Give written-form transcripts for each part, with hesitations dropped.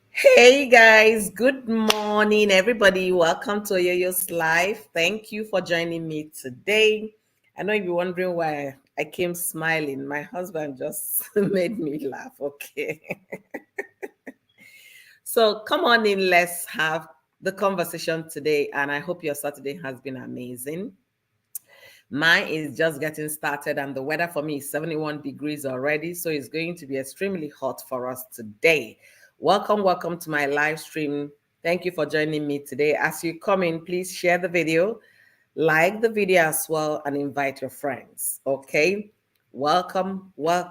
Hey guys, good morning, everybody. Welcome to Yoyo's Life. Thank you for joining me today. I know you're wondering why I came smiling. My husband just made me laugh. Okay. So come on in, let's have the conversation today. And I hope your Saturday has been amazing. Mine is just getting started, and the weather for me is 71 degrees already. So it's going to be extremely hot for us today. Welcome to my live stream. Thank you for joining me today. As you come in, please share the video, like the video as well, and invite your friends. Okay. Welcome. How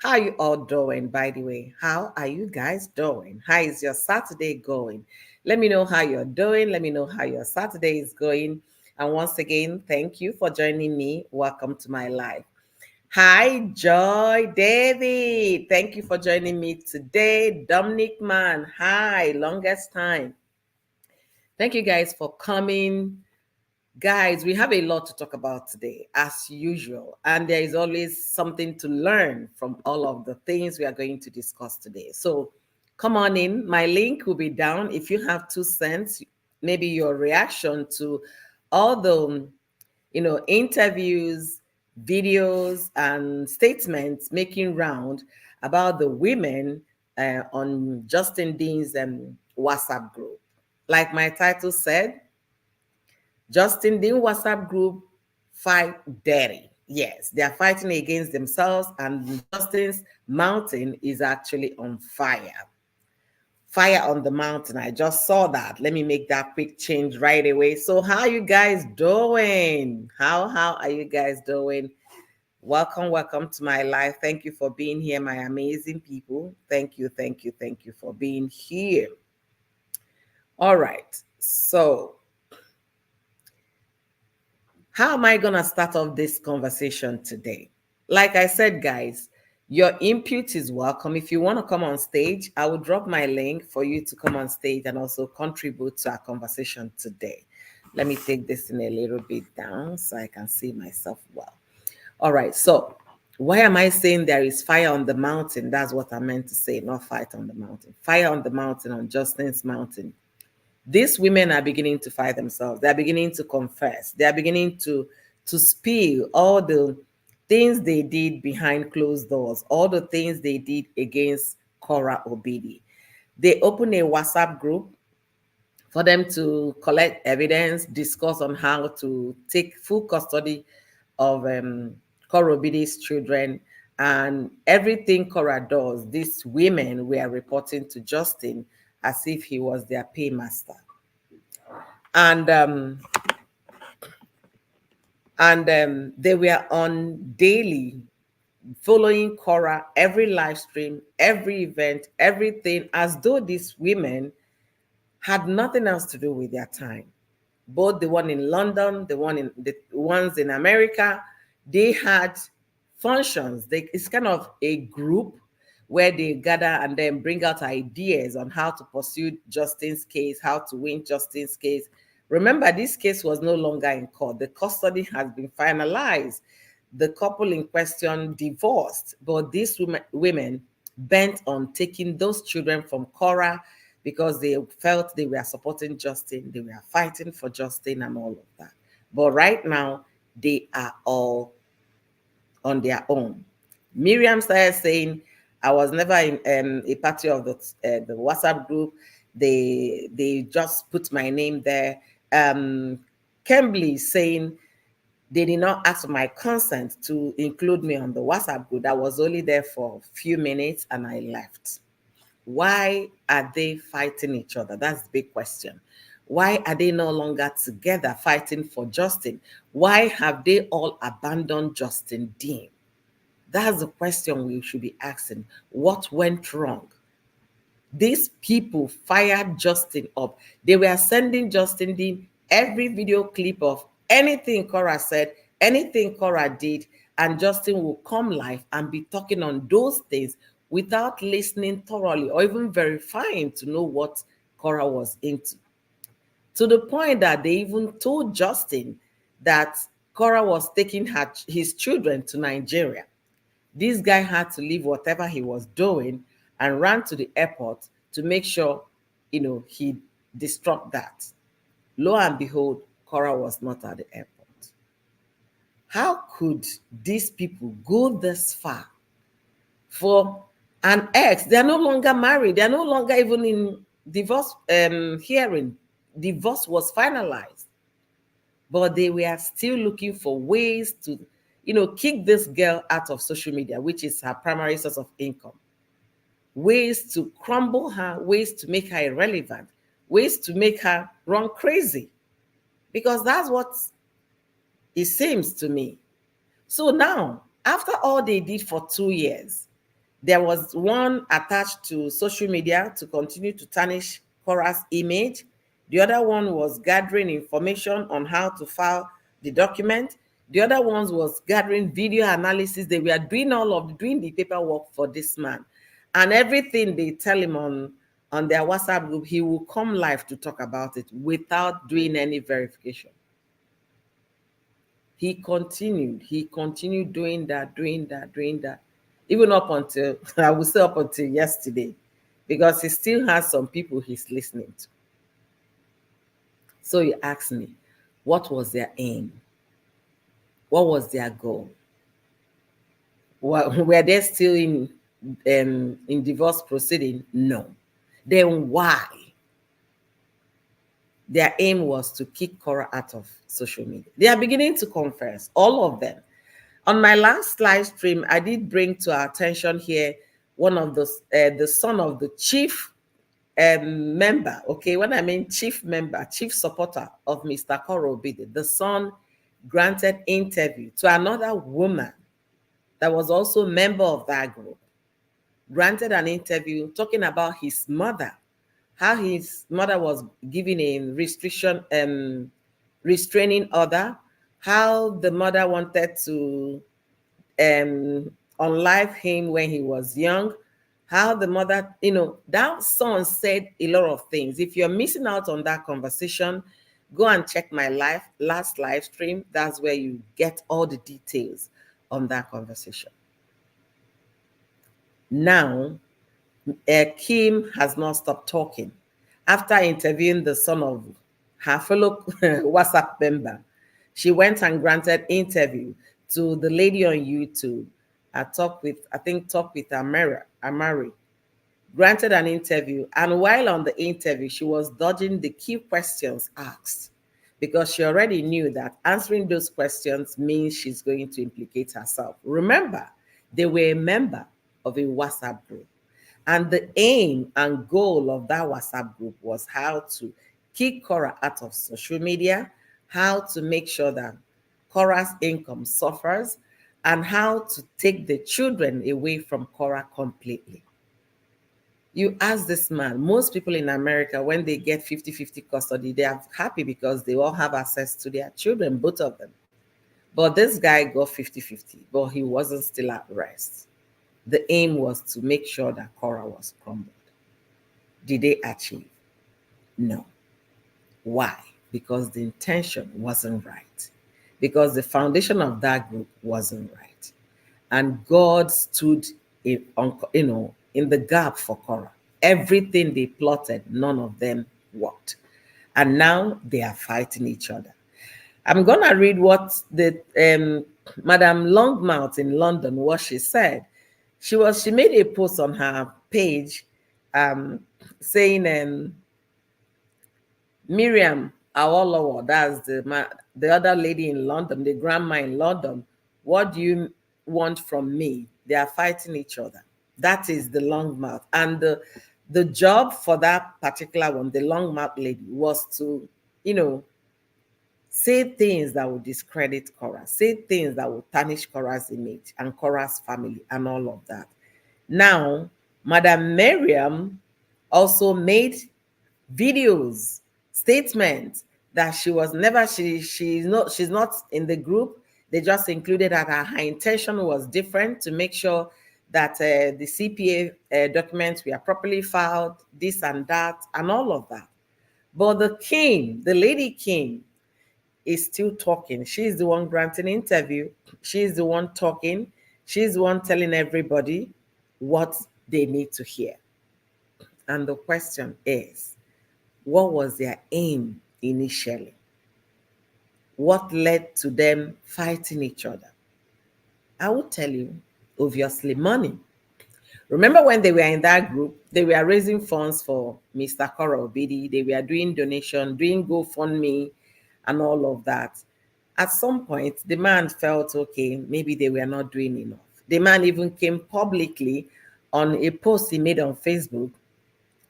are you all doing, by the way? How are you guys doing? How is your Saturday going? Let me know how you're doing. Let me know how your Saturday is going. And once again, thank you for joining me. Welcome to my live. Hi, Joy David. Thank you for joining me today. Dominic Man. Hi, longest time. Thank you guys for coming. Guys, we have a lot to talk about today, as usual, and there is always something to learn from all of the things we are going to discuss today. So come on in. My link will be down. If you have 2 cents, maybe your reaction to all the interviews, videos, and statements making round about the women on Justin Dean's WhatsApp group. Like my title said, Justin Dean WhatsApp group fight dirty. Yes, they are fighting against themselves, and Justin's mountain is actually on fire. Fire on the mountain. I just saw that. Let me make that quick change right away. So, how are you guys doing? How are you guys doing? Welcome to my life. Thank you for being here, my amazing people. Thank you for being here. All right. So, how am I going to start off this conversation today? Like I said, guys, your input is welcome. If you want to come on stage, I will drop my link for you to come on stage and also contribute to our conversation today. Let me take this in a little bit down so I can see myself well. All right, so why am I saying there is fire on the mountain? That's what I meant to say, not fight on the mountain. Fire on the mountain, on Justin's mountain. These women are beginning to fight themselves. They're beginning to confess. They're beginning to spill all the things they did behind closed doors, all the things they did against Kora Obidi. They opened a WhatsApp group for them to collect evidence, discuss on how to take full custody of Kora Obidi's children, and everything Kora does, these women were reporting to Justin as if he was their paymaster. And they were on daily following Kora, every live stream, every event, everything, as though these women had nothing else to do with their time. Both the one in London, the ones in America, they had functions. It's kind of a group where they gather and then bring out ideas on how to pursue Justin's case, how to win Justin's case. Remember, this case was no longer in court. The custody has been finalized. The couple in question divorced, but these women bent on taking those children from Kora because they felt they were supporting Justin, they were fighting for Justin and all of that. But right now, they are all on their own. Miriam started saying, I was never in a party of the WhatsApp group. They just put my name there. Kembley saying, they did not ask for my consent to include me on the WhatsApp group. I was only there for a few minutes and I left. Why are they fighting each other? That's the big question. Why are they no longer together fighting for Justin? Why have they all abandoned Justin Dean? That's the question we should be asking. What went wrong? These people fired Justin up. They were sending Justin Dean every video clip of anything Kora said, anything Kora did, and Justin will come live and be talking on those things without listening thoroughly or even verifying to know what Kora was into. To the point that they even told Justin that Kora was taking his children to Nigeria. This guy had to leave whatever he was doing and ran to the airport to make sure, he disrupt that. Lo and behold, Kora was not at the airport. How could these people go this far for an ex? They're no longer married. They're no longer even in divorce hearing. Divorce was finalized, but they were still looking for ways to, kick this girl out of social media, which is her primary source of income. Ways to crumble her, ways to make her irrelevant, ways to make her run crazy. Because that's what it seems to me. So now, after all they did for 2 years, there was one attached to social media to continue to tarnish Kora's image. The other one was gathering information on how to file the document. The other ones was gathering video analysis. They were doing the paperwork for this man. And everything they tell him on their WhatsApp group, he will come live to talk about it without doing any verification. He continued doing that, even up until, I would say up until yesterday, because he still has some people he's listening to. So you ask me, what was their aim? What was their goal? Were they still in divorce proceeding? No. Then why? Their aim was to kick Kora out of social media. They are beginning to confess, all of them. On my last live stream, I did bring to our attention here one of the son of the chief member. Okay, when I mean chief member, chief supporter of Mr. Kora, the son granted interview to another woman that was also a member of that group. Granted an interview talking about his mother, how his mother was given a restraining order, how the mother wanted to unlife him when he was young, how the mother, that son said a lot of things. If you're missing out on that conversation, go and check my last live stream. That's where you get all the details on that conversation. Now, Kim has not stopped talking. After interviewing the son of her fellow WhatsApp member, she went and granted interview to the lady on YouTube. Talk with Amari. Granted an interview, and while on the interview, she was dodging the key questions asked because she already knew that answering those questions means she's going to implicate herself. Remember, they were a member of a WhatsApp group. And the aim and goal of that WhatsApp group was how to kick Kora out of social media, how to make sure that Kora's income suffers, and how to take the children away from Kora completely. You ask this man, most people in America, when they get 50-50 custody, they are happy because they all have access to their children, both of them. But this guy got 50-50, but he wasn't still at rest. The aim was to make sure that Kora was crumbled. Did they achieve? No. Why? Because the intention wasn't right. Because the foundation of that group wasn't right. And God stood in the gap for Kora. Everything they plotted, none of them worked. And now they are fighting each other. I'm going to read what the Madam Longmouth in London, what she said. She made a post on her page saying, Miriam Awolowo, that's the other lady in London, the grandma in London, what do you want from me? They are fighting each other. That is the long mouth. And the job for that particular one, the long mouth lady, was to, say things that would discredit Kora, say things that would tarnish Kora's image and Kora's family and all of that. Now, Madam Miriam also made videos, statements that she was never, she's not in the group. They just included that her intention was different to make sure that the CPA documents were properly filed, this and that, and all of that. But the lady king, is still talking. She's the one granting interview. She's the one talking. She's the one telling everybody what they need to hear. And the question is, what was their aim initially? What led to them fighting each other? I will tell you, obviously, money. Remember when they were in that group, they were raising funds for Mr. Kora Obidi. They were doing donation, doing GoFundMe, and all of that. At some point, the man felt okay, maybe they were not doing enough. The man even came publicly on a post he made on Facebook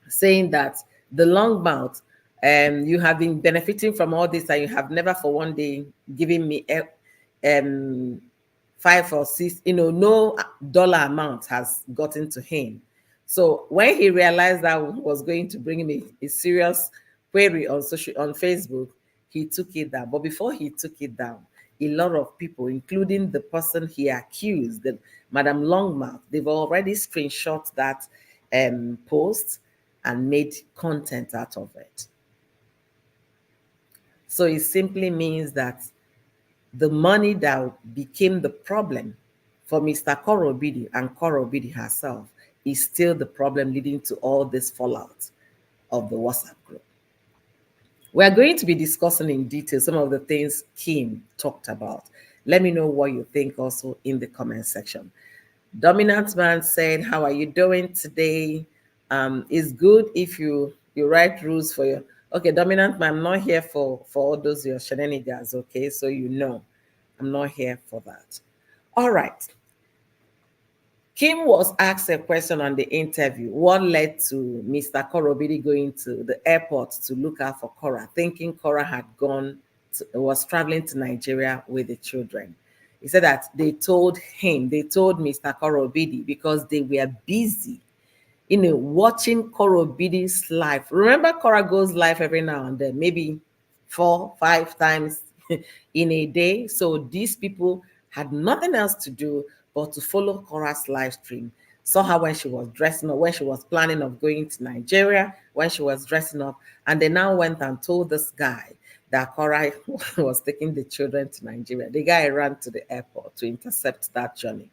saying that the long mouth, you have been benefiting from all this and you have never for one day given me um, 5 or 6, no dollar amount has gotten to him. So when he realized that was going to bring him a serious query on Facebook, he took it down. But before he took it down, a lot of people, including the person he accused, the Madam Longmouth, they've already screenshot that post and made content out of it. So it simply means that the money that became the problem for Mr. Kora Obidi and Kora Obidi herself is still the problem leading to all this fallout of the WhatsApp group. We are going to be discussing in detail some of the things Kim talked about. Let me know what you think also in the comment section. Dominant Man said, how are you doing today? It's good if you write rules for your... Okay, Dominant Man, I'm not here for all those your shenanigans, okay? So you know, I'm not here for that. All right. Kim was asked a question on the interview. What led to Mr. Kora Obidi going to the airport to look out for Kora, thinking Kora was traveling to Nigeria with the children? He said that they told Mr. Kora Obidi, because they were busy, watching Kora Obidi's life. Remember, Kora goes live every now and then, maybe 4-5 times in a day. So these people had nothing else to do but to follow Kora's live stream. Saw her when she was dressing up, when she was planning of going to Nigeria, when she was dressing up, and they now went and told this guy that Kora was taking the children to Nigeria. The guy ran to the airport to intercept that journey.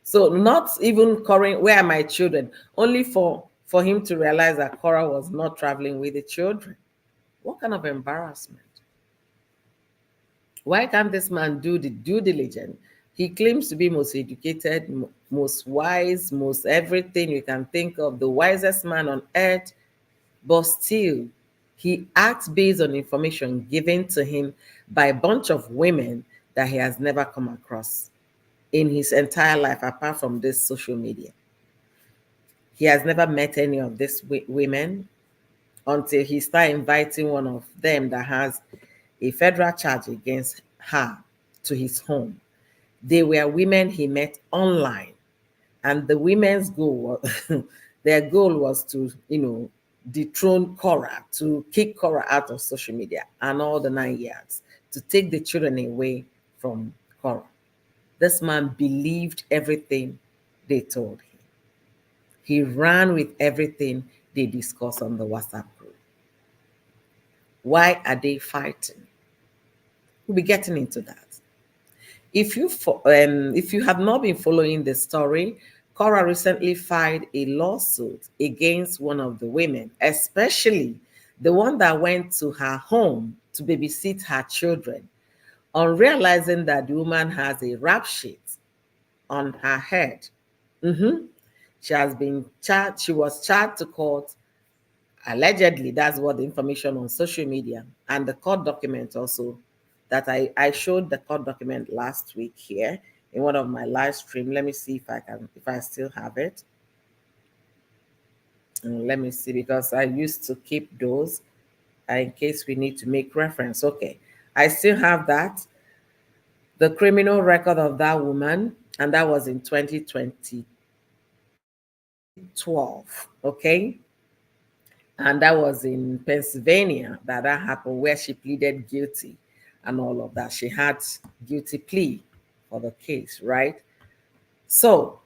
So not even Kora, where are my children? Only for him to realize that Kora was not traveling with the children. What kind of embarrassment? Why can't this man do the due diligence? He claims to be most educated, most wise, most everything you can think of, the wisest man on earth, but still, he acts based on information given to him by a bunch of women that he has never come across in his entire life, apart from this social media. He has never met any of these women until he started inviting one of them that has a federal charge against her to his home. They were women he met online, and the women's goal was, their goal was to, dethrone Kora, to kick Kora out of social media and all the 9 yards, to take the children away from Kora. This man believed everything they told him. He ran with everything they discussed on the WhatsApp group. Why are they fighting? We'll be getting into that. If you have not been following the story, Kora recently filed a lawsuit against one of the women, especially the one that went to her home to babysit her children, on realizing that the woman has a rap sheet on her head. She has been charged. She was charged to court. Allegedly, that's what the information on social media and the court document also, that I showed the court document last week here in one of my live stream. Let me see if I still have it. Let me see, because I used to keep those in case we need to make reference. Okay, I still have that, the criminal record of that woman, and that was in 2012. Okay. And that was in Pennsylvania that happened, where she pleaded guilty and all of that. She had guilty plea for the case, right? So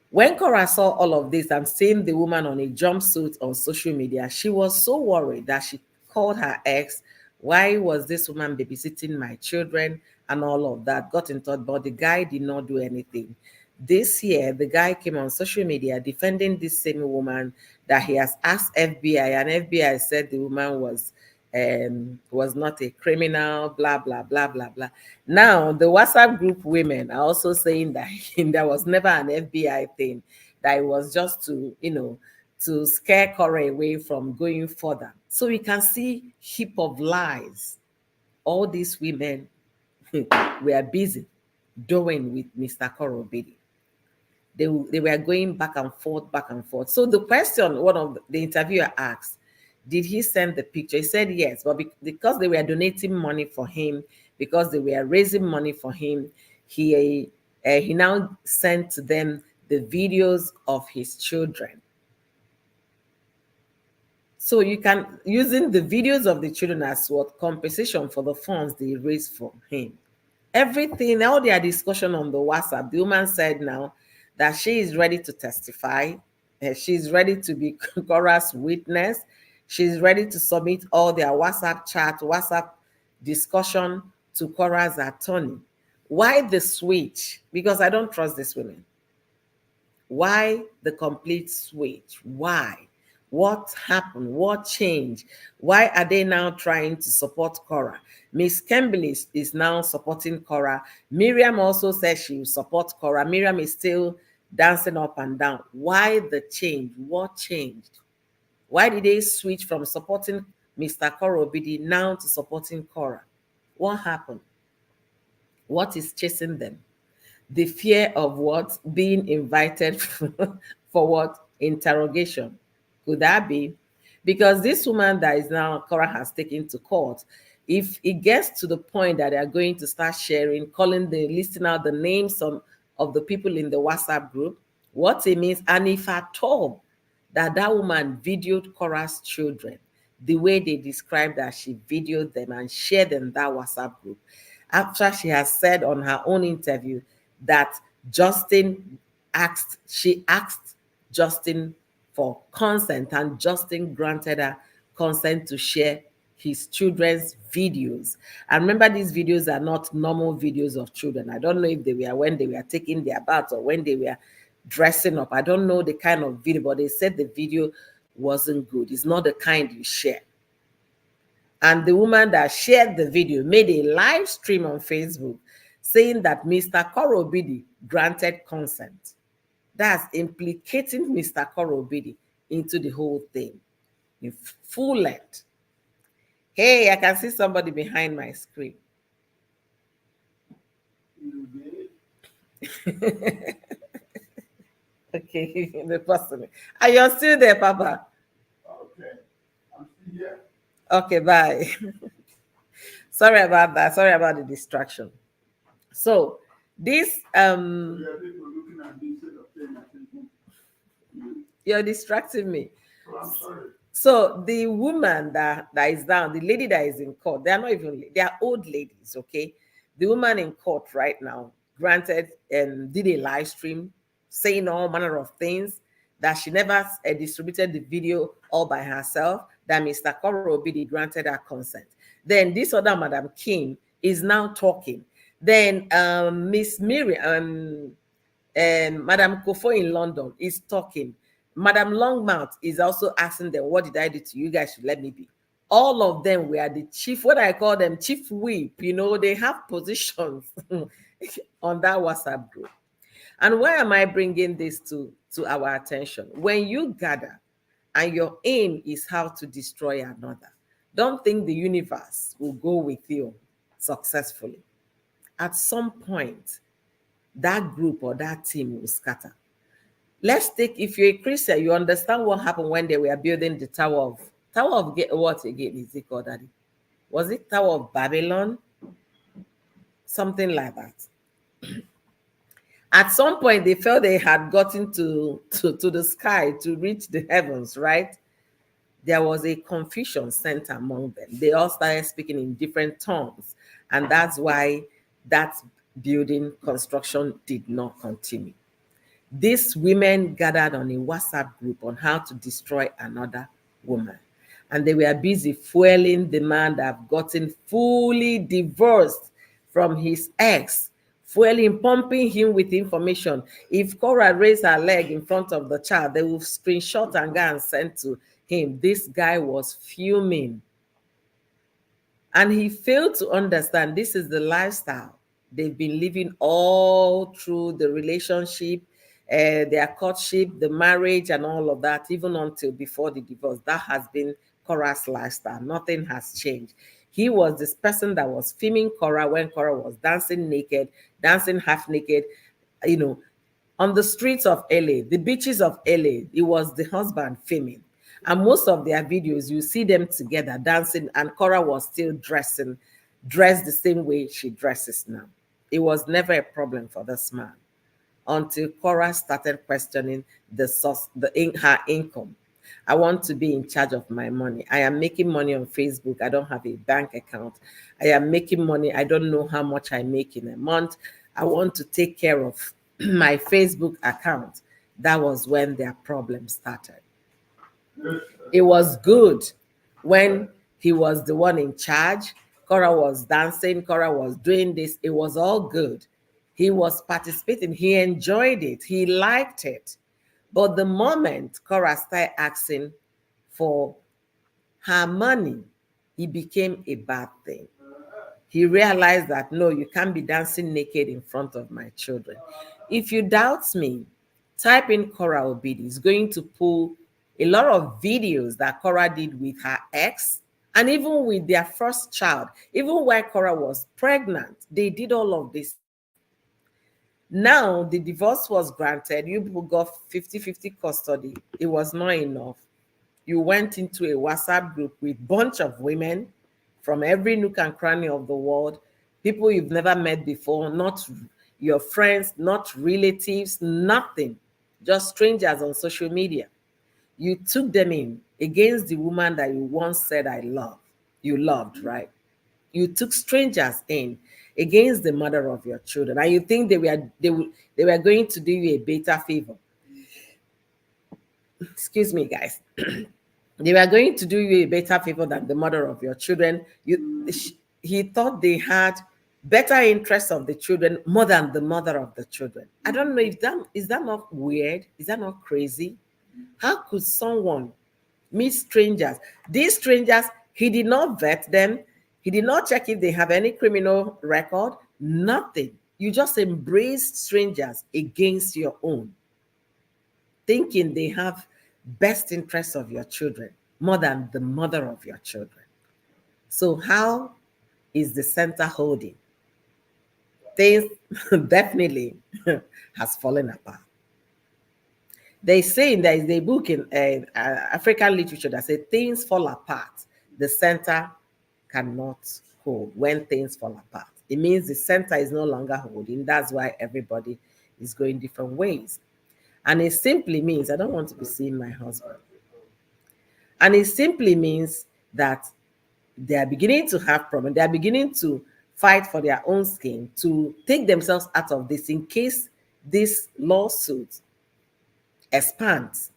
when Kora saw all of this and seeing the woman on a jumpsuit on social media, she was so worried that she called her ex. Why was this woman babysitting my children? and all of that, got in touch, but the guy did not do anything. This year, the guy came on social media defending this same woman that he has asked FBI, and FBI said the woman was not a criminal, blah blah blah blah blah. Now the WhatsApp group women are also saying that there was never an FBI thing, that it was just to, to scare Kora away from going further. So we can see heap of lies all these women were busy doing with Mr. Korobidi. They were going back and forth, back and forth. So the question, one of the interviewer asked, did he send the picture? He said yes, but because they were donating money for him, because they were raising money for him, he now sent to them the videos of his children. So you can using the videos of the children as what compensation for the funds they raised for him. Everything, all their discussion on the WhatsApp, the woman said now that she is ready to testify. She's ready to be Kora's witness. She's ready to submit all their WhatsApp chat, WhatsApp discussion to Kora's attorney. Why the switch? Because I don't trust these women. Why the complete switch? Why? What happened? What changed? Why are they now trying to support Kora? Miss Kimberly is now supporting Kora. Miriam also says she will support Kora. Miriam is still dancing up and down. Why the change? What changed? Why did they switch from supporting Mr. Korobidi now to supporting Kora? What happened? What is chasing them? The fear of what? Being invited for what? Interrogation. Could that be? Because this woman that is now Kora has taken to court, if it gets to the point that they are going to start sharing, listing out the names of the people in the WhatsApp group, what it means, and if at all that woman videoed Kora's children the way they described that she videoed them and shared in that WhatsApp group, after she has said on her own interview that she asked Justin for consent, and Justin granted her consent to share his children's videos. And remember, these videos are not normal videos of children. I don't know if they were when they were taking their baths or when they were dressing up. I don't know the kind of video, but they said the video wasn't good. It's not the kind you share. And the woman that shared the video made a live stream on Facebook saying that Mr. Korobidi granted consent. That's implicating Mr. Korobidi into the whole thing in full length. Hey, I can see somebody behind my screen. Okay, the person. Are you still there, Papa? Okay, I'm still here. Okay, bye. Sorry about that. Sorry about the distraction. So this Looking at me instead of paying attention. you're distracting me. Oh, I'm sorry. So the woman that is down, the lady that is in court, they are not even, they are old ladies, okay? The woman in court right now granted and did a live stream saying all manner of things, that she never distributed the video all by herself, that Mr. Korobidi granted her consent. Then this other Madam King is now talking. Then Miss Miriam and Madam Kofo in London is talking. Madam Longmouth is also asking them, what did I do to you? You guys should let me be. All of them were the chief, what I call them, chief whip. They have positions on that WhatsApp group. And why am I bringing this to our attention? When you gather and your aim is how to destroy another, don't think the universe will go with you successfully. At some point, that group or that team will scatter. Let's take, if you're a Christian, you understand what happened when they were building the Tower of what again is it called, Daddy? Was it Tower of Babylon? Something like that. At some point, they felt they had gotten to the sky, to reach the heavens, right? There was a confusion sent among them. They all started speaking in different tongues. And that's why that building construction did not continue. These women gathered on a WhatsApp group on how to destroy another woman. And they were busy fueling the man that have gotten fully divorced from his ex, fueling, pumping him with information. If Kora raised her leg in front of the child, they will screenshot and go and send to him. This guy was fuming. And he failed to understand this is the lifestyle they've been living all through the relationship, their courtship, the marriage, and all of that, even until before the divorce. That has been Kora's lifestyle. Nothing has changed. He was this person that was filming Kora when Kora was dancing naked, dancing half naked, you know, on the streets of LA, the beaches of LA. It was the husband filming. And most of their videos, you see them together dancing, and Kora was still dressed the same way she dresses now. It was never a problem for this man until Kora started questioning the source, her income. I want to be in charge of my money. I am making money on Facebook. I don't have a bank account. I am making money. I don't know how much I make in a month. I want to take care of my Facebook account. That was when their problem started. It was good when he was the one in charge. Kora was dancing, Kora was doing this. It was all good. He was participating, he enjoyed it, he liked it. But the moment Kora started asking for her money, it became a bad thing. He realized that no, you can't be dancing naked in front of my children. If you doubt me, type in Kora Obidi. It's going to pull a lot of videos that Kora did with her ex and even with their first child. Even while Kora was pregnant, they did all of this. Now the divorce was granted. You people got 50-50 custody. It was not enough. You went into a WhatsApp group with bunch of women from every nook and cranny of the world, people you've never met before, not your friends, not relatives, nothing, just strangers on social media. You took them in against the woman that you once said I love. You loved, right? You took strangers in against the mother of your children, and you think they were going to do you a better favor. Excuse me, guys. They were going to do you a better favor than the mother of your children. He thought they had better interests of the children more than the mother of the children. I don't know if that is that not weird? Is that not crazy? How could someone meet strangers? These strangers, he did not vet them. He did not check if they have any criminal record. Nothing. You just embrace strangers against your own, thinking they have best interests of your children more than the mother of your children. So how is the center holding? Things definitely has fallen apart. They say there is a book in African literature that says things fall apart. The center cannot hold when things fall apart. It means the center is no longer holding. That's why everybody is going different ways. And it simply means, I don't want to be seeing my husband. And it simply means that they are beginning to have problems. They are beginning to fight for their own skin to take themselves out of this in case this lawsuit expands.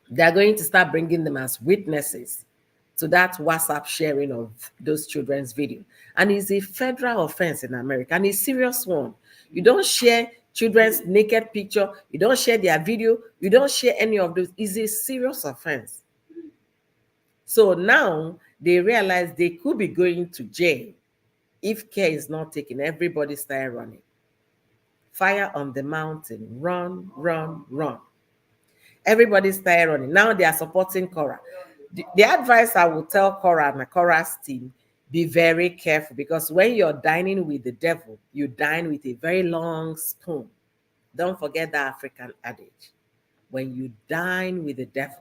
They are going to start bringing them as witnesses to that WhatsApp sharing of those children's video. And it's a federal offense in America, and it's a serious one. You don't share children's naked picture, you don't share their video, you don't share any of those. It's a serious offense. So now they realize they could be going to jail if care is not taken. Everybody started running. Fire on the mountain. Run, run, run. Everybody started running. Now they are supporting Kora. The advice I will tell Kora and Kora's team, be very careful, because when you're dining with the devil, you dine with a very long spoon. Don't forget the African adage. When you dine with the devil,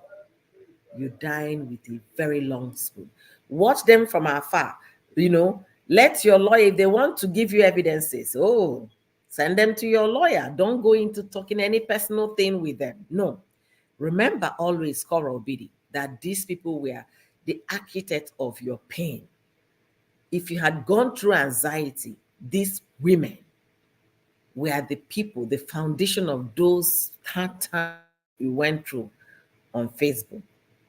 you dine with a very long spoon. Watch them from afar. Let your lawyer, if they want to give you evidences, send them to your lawyer. Don't go into talking any personal thing with them. No. Remember always, Kora Obidi, that these people were the architect of your pain. If you had gone through anxiety, these women were the people, the foundation of those hard times you went through on Facebook.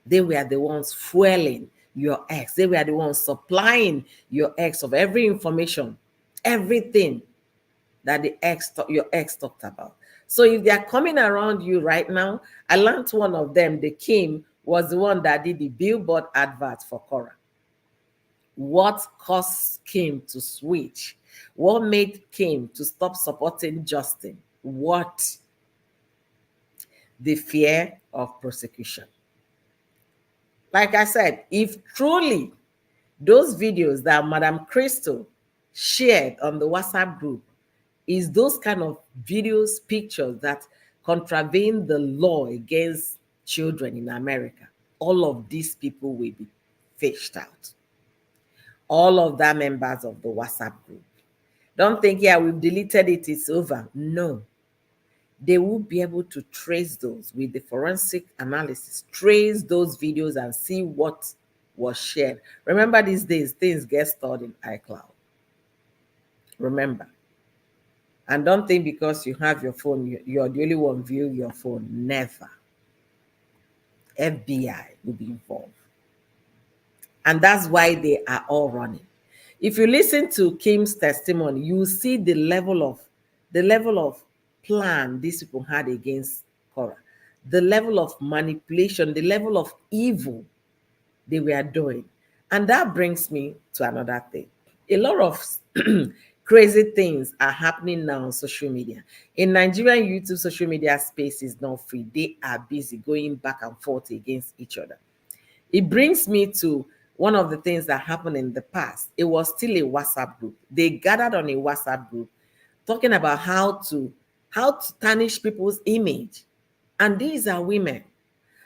They were the ones fueling your ex. They were the ones supplying your ex of every information Everything that your ex talked about. So if they are coming around you right now, I learned one of them, the Kim, was the one that did the billboard advert for Kora. What caused Kim to switch? What made Kim to stop supporting Justin? What? The fear of prosecution. Like I said, if truly those videos that Madam Crystal shared on the WhatsApp group is those kind of videos, pictures that contravene the law against children in America, all of these people will be fished out. All of the members of the WhatsApp group. Don't think, yeah, we've deleted it, it's over. No. They will be able to trace those with the forensic analysis, trace those videos and see what was shared. Remember, these days, things get stored in iCloud. Remember. And don't think because you have your phone, you're the only one viewing your phone. Never. FBI will be involved. And that's why they are all running. If you listen to Kim's testimony, you see the level of plan these people had against Kora, the level of manipulation, the level of evil they were doing. And that brings me to another thing. A lot of crazy things are happening now on social media. In Nigerian YouTube, social media space is not free. They are busy going back and forth against each other. It brings me to one of the things that happened in the past. It was still a WhatsApp group. They gathered on a WhatsApp group talking about how to tarnish people's image. And these are women.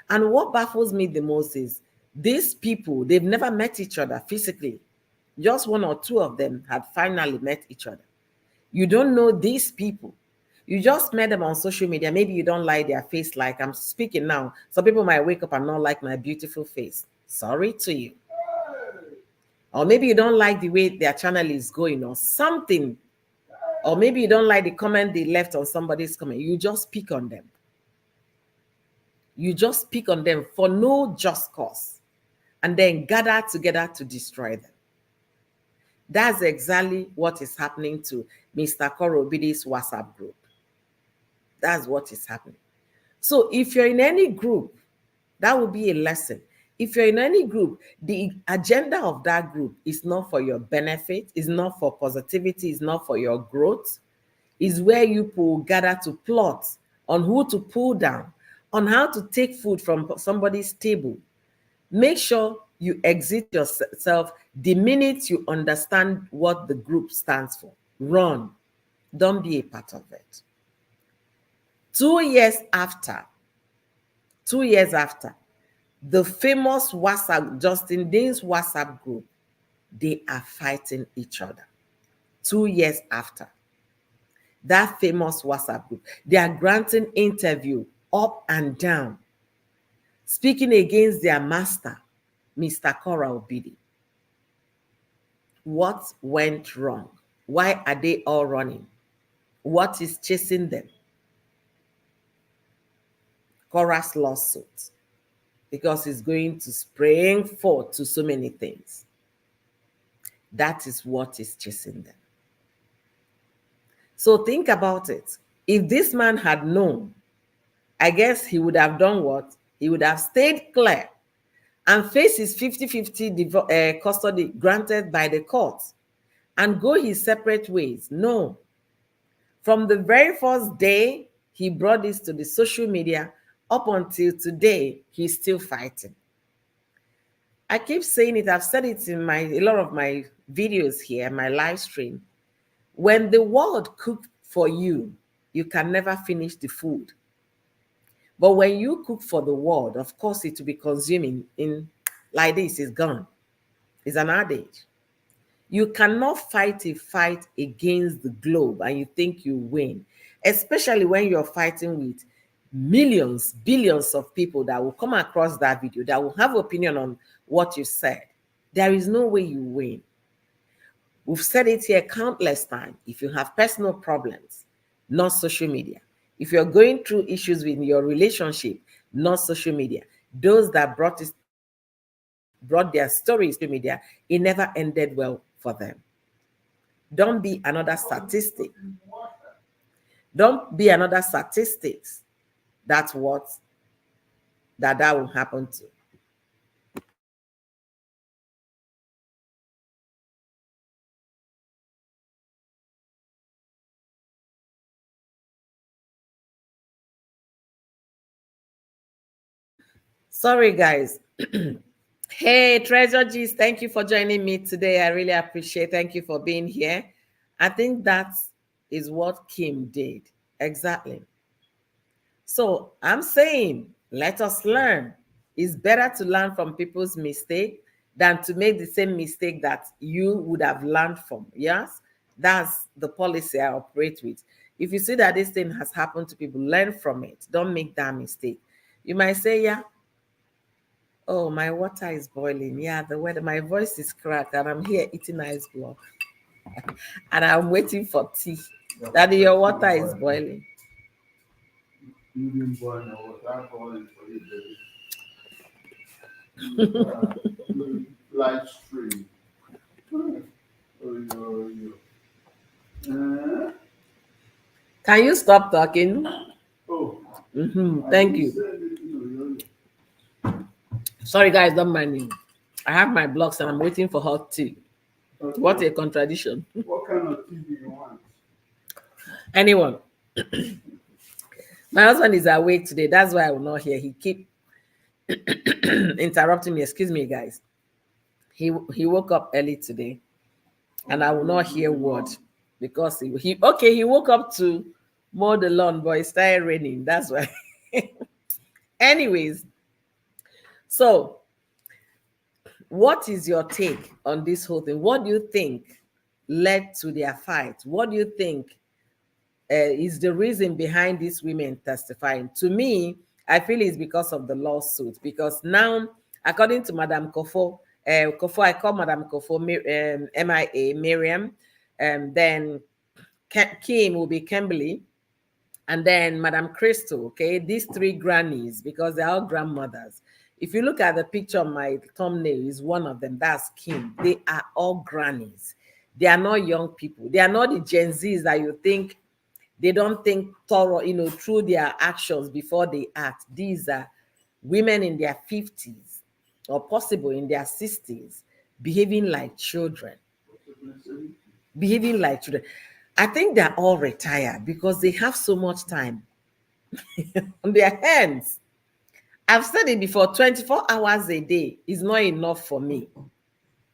And what baffles me the most is these people, they've never met each other physically. Just one or two of them had finally met each other. You don't know these people. You just met them on social media. Maybe you don't like their face, like I'm speaking now. Some people might wake up and not like my beautiful face. Sorry to you. Or maybe you don't like the way their channel is going or something. Or maybe you don't like the comment they left on somebody's comment. You just pick on them. You just pick on them for no just cause and then gather together to destroy them. That's exactly what is happening to Mr. Korobidi's WhatsApp group. That's what is happening. So if you're in any group, that will be a lesson. If you're in any group, the agenda of that group is not for your benefit, is not for positivity, is not for your growth, is where you people gather to plot on who to pull down, on how to take food from somebody's table. Make sure you exit yourself the minute you understand what the group stands for. Run. Don't be a part of it. 2 years after, the famous WhatsApp, Justin Dean's WhatsApp group, they are fighting each other. 2 years after that famous WhatsApp group, they are granting interview up and down, speaking against their master, Mr. Kora Obidi. What went wrong? Why are they all running? What is chasing them? Kora's lawsuit, because it's going to spring forth to so many things. That is what is chasing them. So think about it. If this man had known, I guess he would have done what? He would have stayed clear and face his 50-50 custody granted by the court and go his separate ways. No. From the very first day he brought this to the social media up until today, he's still fighting. I keep saying it. I've said it in a lot of my videos here, my live stream. When the world cooks for you, you can never finish the food. But when you cook for the world, of course, it will be consuming in like this, it's gone. It's an adage. You cannot fight a fight against the globe and you think you win, especially when you're fighting with millions, billions of people that will come across that video, that will have opinion on what you said. There is no way you win. We've said it here countless times. If you have personal problems, not social media. If you're going through issues with your relationship, not social media. Those that brought their stories to media, it never ended well for them. Don't be another statistic. Don't be another statistics. That's what that will happen to. Sorry, guys. Hey, Treasure G's, thank you for joining me today. I really appreciate. Thank you for being here. I think that is what Kim did. Exactly. So I'm saying, let us learn. It's better to learn from people's mistake than to make the same mistake that you would have learned from. Yes, that's the policy I operate with. If you see that this thing has happened to people, learn from it. Don't make that mistake. You might say, yeah, oh, my water is boiling. Yeah, the weather, my voice is cracked, and I'm here eating ice block. And I'm waiting for tea. Daddy, your water is boiling. You didn't boil no water. I boiled for you, baby. Live stream. Oh, yo. Can you stop talking? Oh. Thank you. Sorry, guys, don't mind me. I have my blocks and I'm waiting for hot tea. Okay. What a contradiction. What kind of tea do you want? Anyone. My husband is awake today. That's why I will not hear. He keep interrupting me. Excuse me, guys. He woke up early today, and I will not hear word because he woke up to mow the lawn, but it started raining. That's why. Anyways, so what is your take on this whole thing? What do you think led to their fight? What do you think is the reason behind these women testifying? To me, I feel it's because of the lawsuit. Because now, according to Madam Kofo, I call Madam Kofo MIA, Miriam, then Kim will be Kimberly, and then Madam Crystal, okay? These three grannies, because they're all grandmothers. If you look at the picture on my thumbnail, is one of them. That's Kim. They are all grannies. They are not young people. They are not the Gen Zs that you think they don't think thorough, through their actions before they act. These are women in their 50s or possible in their 60s, behaving like children. Behaving like children. I think they're all retired because they have so much time on their hands. I've said it before, 24 hours a day is not enough for me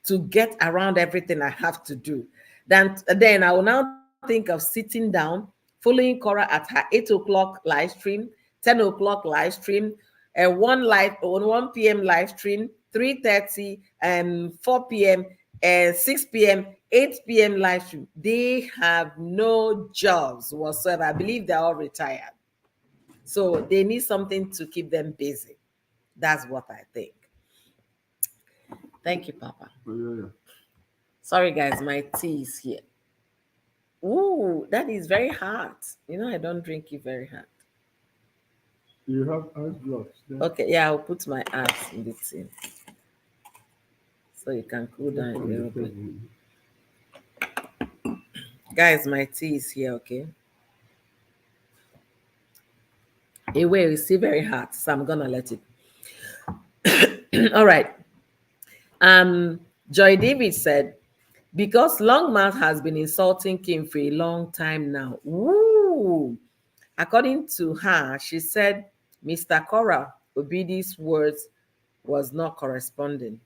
to get around everything I have to do. Then I will now think of sitting down, following Kora at her 8 o'clock live stream, 10 o'clock live stream, 1 p.m. live stream, 3:30, and 4 p.m., 6 p.m., 8 p.m. live stream. They have no jobs whatsoever. I believe they're all retired. So they need something to keep them busy. That's what I think. Thank you, Papa. Yeah. Sorry, guys, my tea is here. Ooh, that is very hot. I don't drink it very hot. You have ice blocks there. Okay, yeah, I'll put my ass in the tea. So you can cool down a little bit. Guys, my tea is here, okay? Anyway, it's still very hot, so I'm gonna let it. All right. Joy David said, because Longmouth has been insulting Kim for a long time now. Woo! According to her, she said Mr. Kora Obidi's words was not corresponding.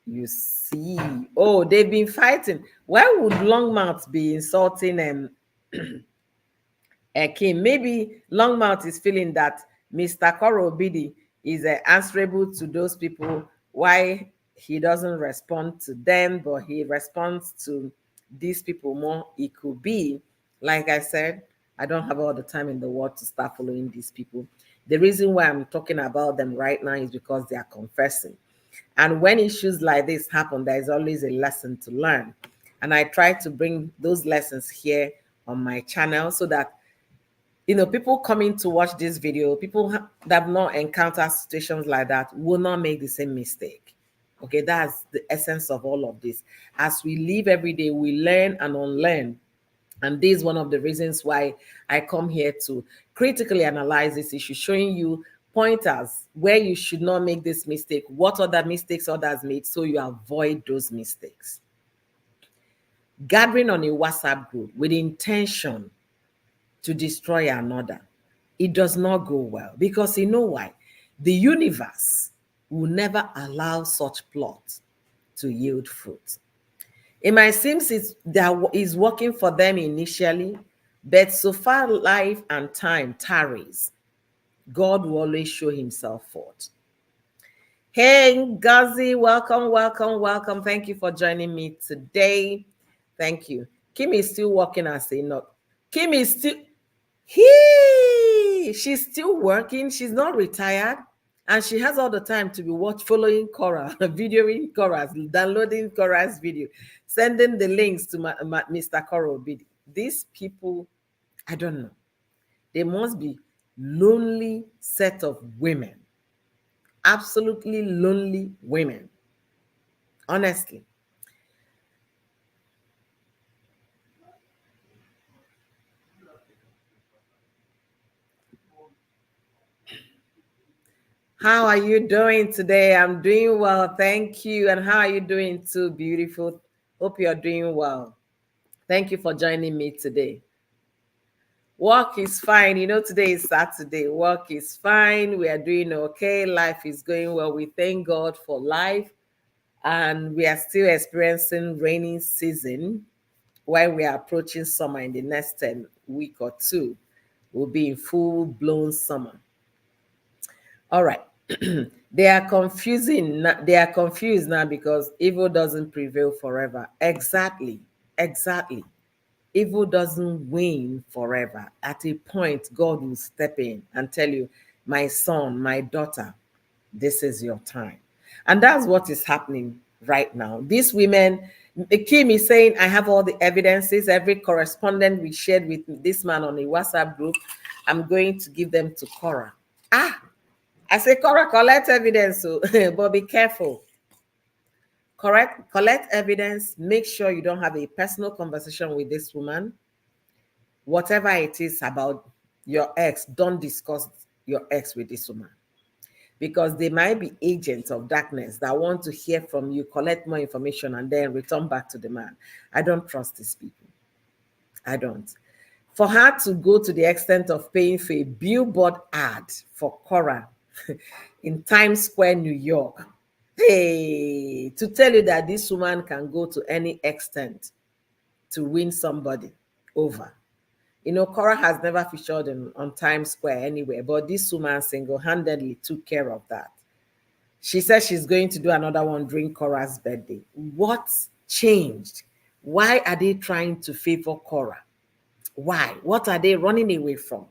You see. Oh, they've been fighting. Why would Longmouth be insulting Kim? Maybe Longmouth is feeling that Mr. Kora Obidi is answerable to those people. Why he doesn't respond to them, but he responds to these people more. It could be, like I said, I don't have all the time in the world to start following these people. The reason why I'm talking about them right now is because they are confessing. And when issues like this happen, there is always a lesson to learn. And I try to bring those lessons here on my channel so that people coming to watch this video, people that have not encountered situations like that will not make the same mistake. Okay, that's the essence of all of this. As we live every day, we learn and unlearn. And this is one of the reasons why I come here to critically analyze this issue, showing you pointers where you should not make this mistake, what other mistakes others made, so you avoid those mistakes. Gathering on a WhatsApp group with intention to destroy another, it does not go well, because you know why? The universe will never allow such plot to yield fruit. It might seem that is working for them initially, but so far life and time tarries, God will always show himself forth. Hey, Ngazi, welcome, welcome, welcome. Thank you for joining me today. Thank you. Kim is still working as a nurse. Kim is still, she's still working. She's not retired. And she has all the time to be following Kora, videoing Kora's, downloading Kora's video, sending the links to Mr. Kora video. These people, I don't know. They must be lonely set of women. Absolutely lonely women. Honestly. How are you doing today? I'm doing well, thank you. And how are you doing too, beautiful? Hope you're doing well. Thank you for joining me today. Work is fine. You know, today is Saturday. Work is fine. We are doing okay. Life is going well. We thank God for life. And we are still experiencing rainy season while we are approaching summer in the next week or two. We'll be in full blown summer. All right. They are confusing. They are confused now because evil doesn't prevail forever. Exactly. Exactly. Evil doesn't win forever. At a point, God will step in and tell you, my son, my daughter, this is your time. And that's what is happening right now. These women, Kim is saying, I have all the evidences, every correspondent we shared with this man on a WhatsApp group, I'm going to give them to Kora. I say, Kora, collect evidence, so, but be careful. Collect evidence. Make sure you don't have a personal conversation with this woman. Whatever it is about your ex, don't discuss your ex with this woman, because they might be agents of darkness that want to hear from you, collect more information, and then return back to the man. I don't trust these people. I don't. For her to go to the extent of paying for a billboard ad for Kora in Times Square, New York, hey, to tell you that this woman can go to any extent to win somebody over. You know, Kora has never featured on Times Square anywhere, but this woman single-handedly took care of that. She said she's going to do another one during Kora's birthday. What changed? Why are they trying to favor Kora? Why? What are they running away from?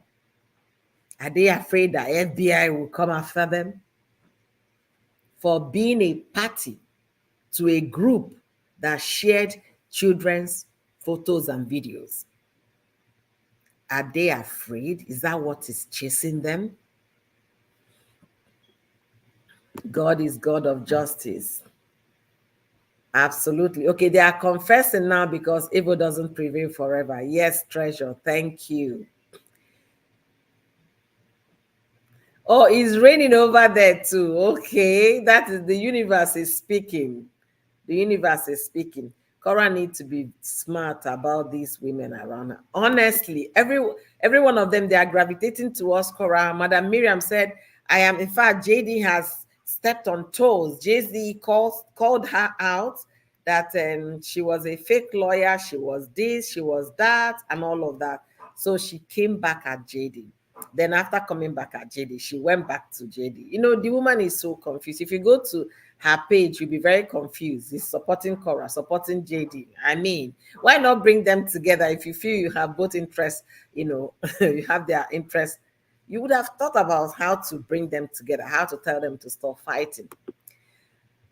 Are they afraid that FBI will come after them for being a party to a group that shared children's photos and videos? Are they afraid? Is that what is chasing them? God is God of justice. Absolutely. Okay, they are confessing now because evil doesn't prevail forever. Yes, treasure. Thank you. Oh, it's raining over there too. Okay, that is the universe is speaking. The universe is speaking. Kora needs to be smart about these women around her. Honestly, every one of them, they are gravitating towards Kora. Madam Miriam said, I am, in fact, JD has stepped on toes. JD called her out that she was a fake lawyer. She was this, she was that, and all of that. So she came back at JD. Then after coming back at JD, she went back to JD. You know, the woman is so confused. If you go to her page, you'll be very confused. It's supporting Kora, supporting JD. I mean, why not bring them together if you feel you have both interests, you know, you have their interests. You would have thought about how to bring them together, how to tell them to stop fighting.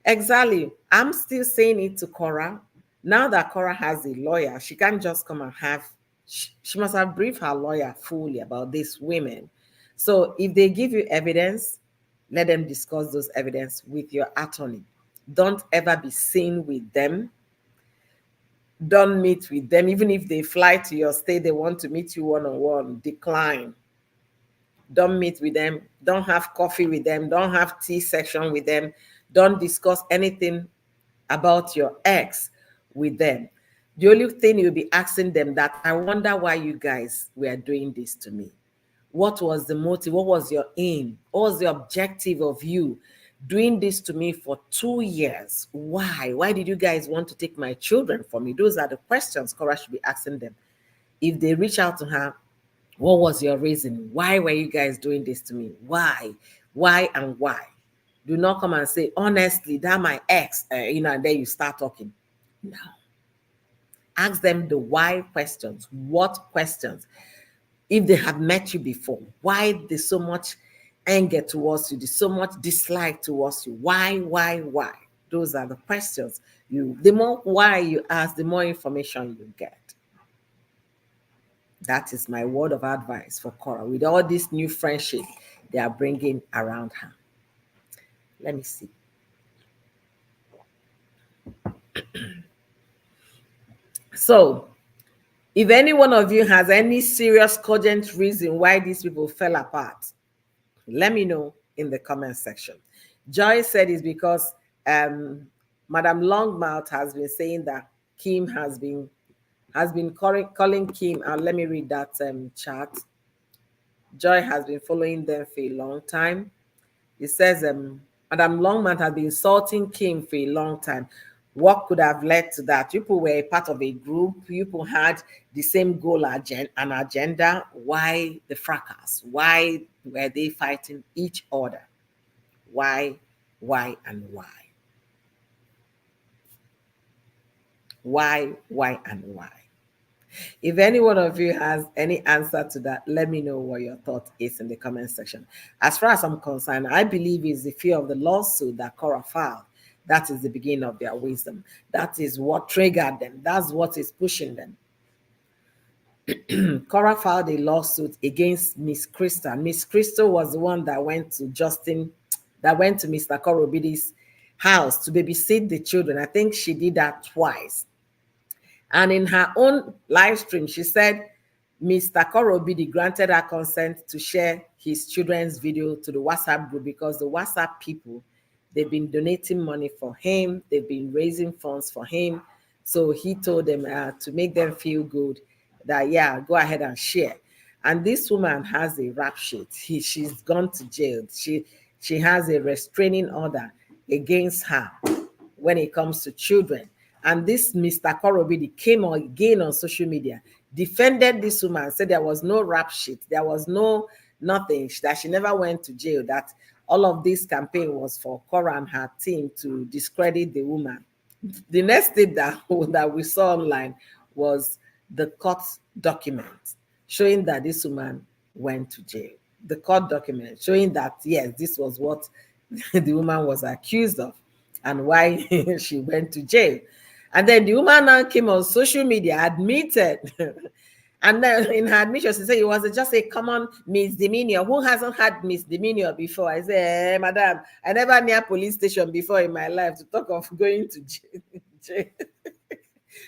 Exactly. I'm still saying it to Kora. Now that Kora has a lawyer, she can't just come and she must have briefed her lawyer fully about these women. So if they give you evidence, let them discuss those evidence with your attorney. Don't ever be seen with them. Don't meet with them. Even if they fly to your state, they want to meet you one on one, decline. Don't meet with them. Don't have coffee with them. Don't have tea section with them. Don't discuss anything about your ex with them. The only thing you'll be asking them that I wonder why you guys were doing this to me. What was the motive? What was your aim? What was the objective of you doing this to me for 2 years? Why? Why did you guys want to take my children from me? Those are the questions Kora should be asking them. If they reach out to her, what was your reason? Why were you guys doing this to me? Why? Why and why? Do not come and say, honestly, that my ex, and then you start talking. No. Ask them the why questions. What questions? If they have met you before, why there's so much anger towards you, there's so much dislike towards you. Why? Those are the questions. The more why you ask, the more information you get. That is my word of advice for Kora with all this new friendship they are bringing around her. Let me see. So, if any one of you has any serious, cogent reason why these people fell apart, let me know in the comment section. Joy said it's because Madam Longmouth has been saying that Kim has been calling Kim, and let me read that chat. Joy has been following them for a long time. It says Madam Longmouth has been insulting Kim for a long time. What could have led to that? People were a part of a group. People had the same goal and agenda. Why the fracas? Why were they fighting each other? Why, and why? Why, and why? If any one of you has any answer to that, let me know what your thought is in the comment section. As far as I'm concerned, I believe it's the fear of the lawsuit that Kora filed. That is the beginning of their wisdom. That is what triggered them. That's what is pushing them. Kora filed a lawsuit against Miss Crystal. Miss Crystal was the one that went to Mr. Korobidi's house to babysit the children. I think she did that twice. And in her own live stream, she said Mr. Korobidi granted her consent to share his children's video to the WhatsApp group because the WhatsApp people, they've been donating money for him. They've been raising funds for him. So he told them to make them feel good that, yeah, go ahead and share. And this woman has a rap sheet. She's gone to jail. She has a restraining order against her when it comes to children. And this Mr. Korobidi came again on social media, defended this woman, said there was no rap sheet, there was nothing, that she never went to jail, that all of this campaign was for Kora and her team to discredit the woman. The next thing that we saw online was the court document showing that this woman went to jail. The court document showing that, yes, this was what the woman was accused of and why she went to jail. And then the woman now came on social media, admitted. And then in her admission, she said it was just a common misdemeanor. Who hasn't had misdemeanor before? I said, hey, madam, I never near police station before in my life to talk of going to jail.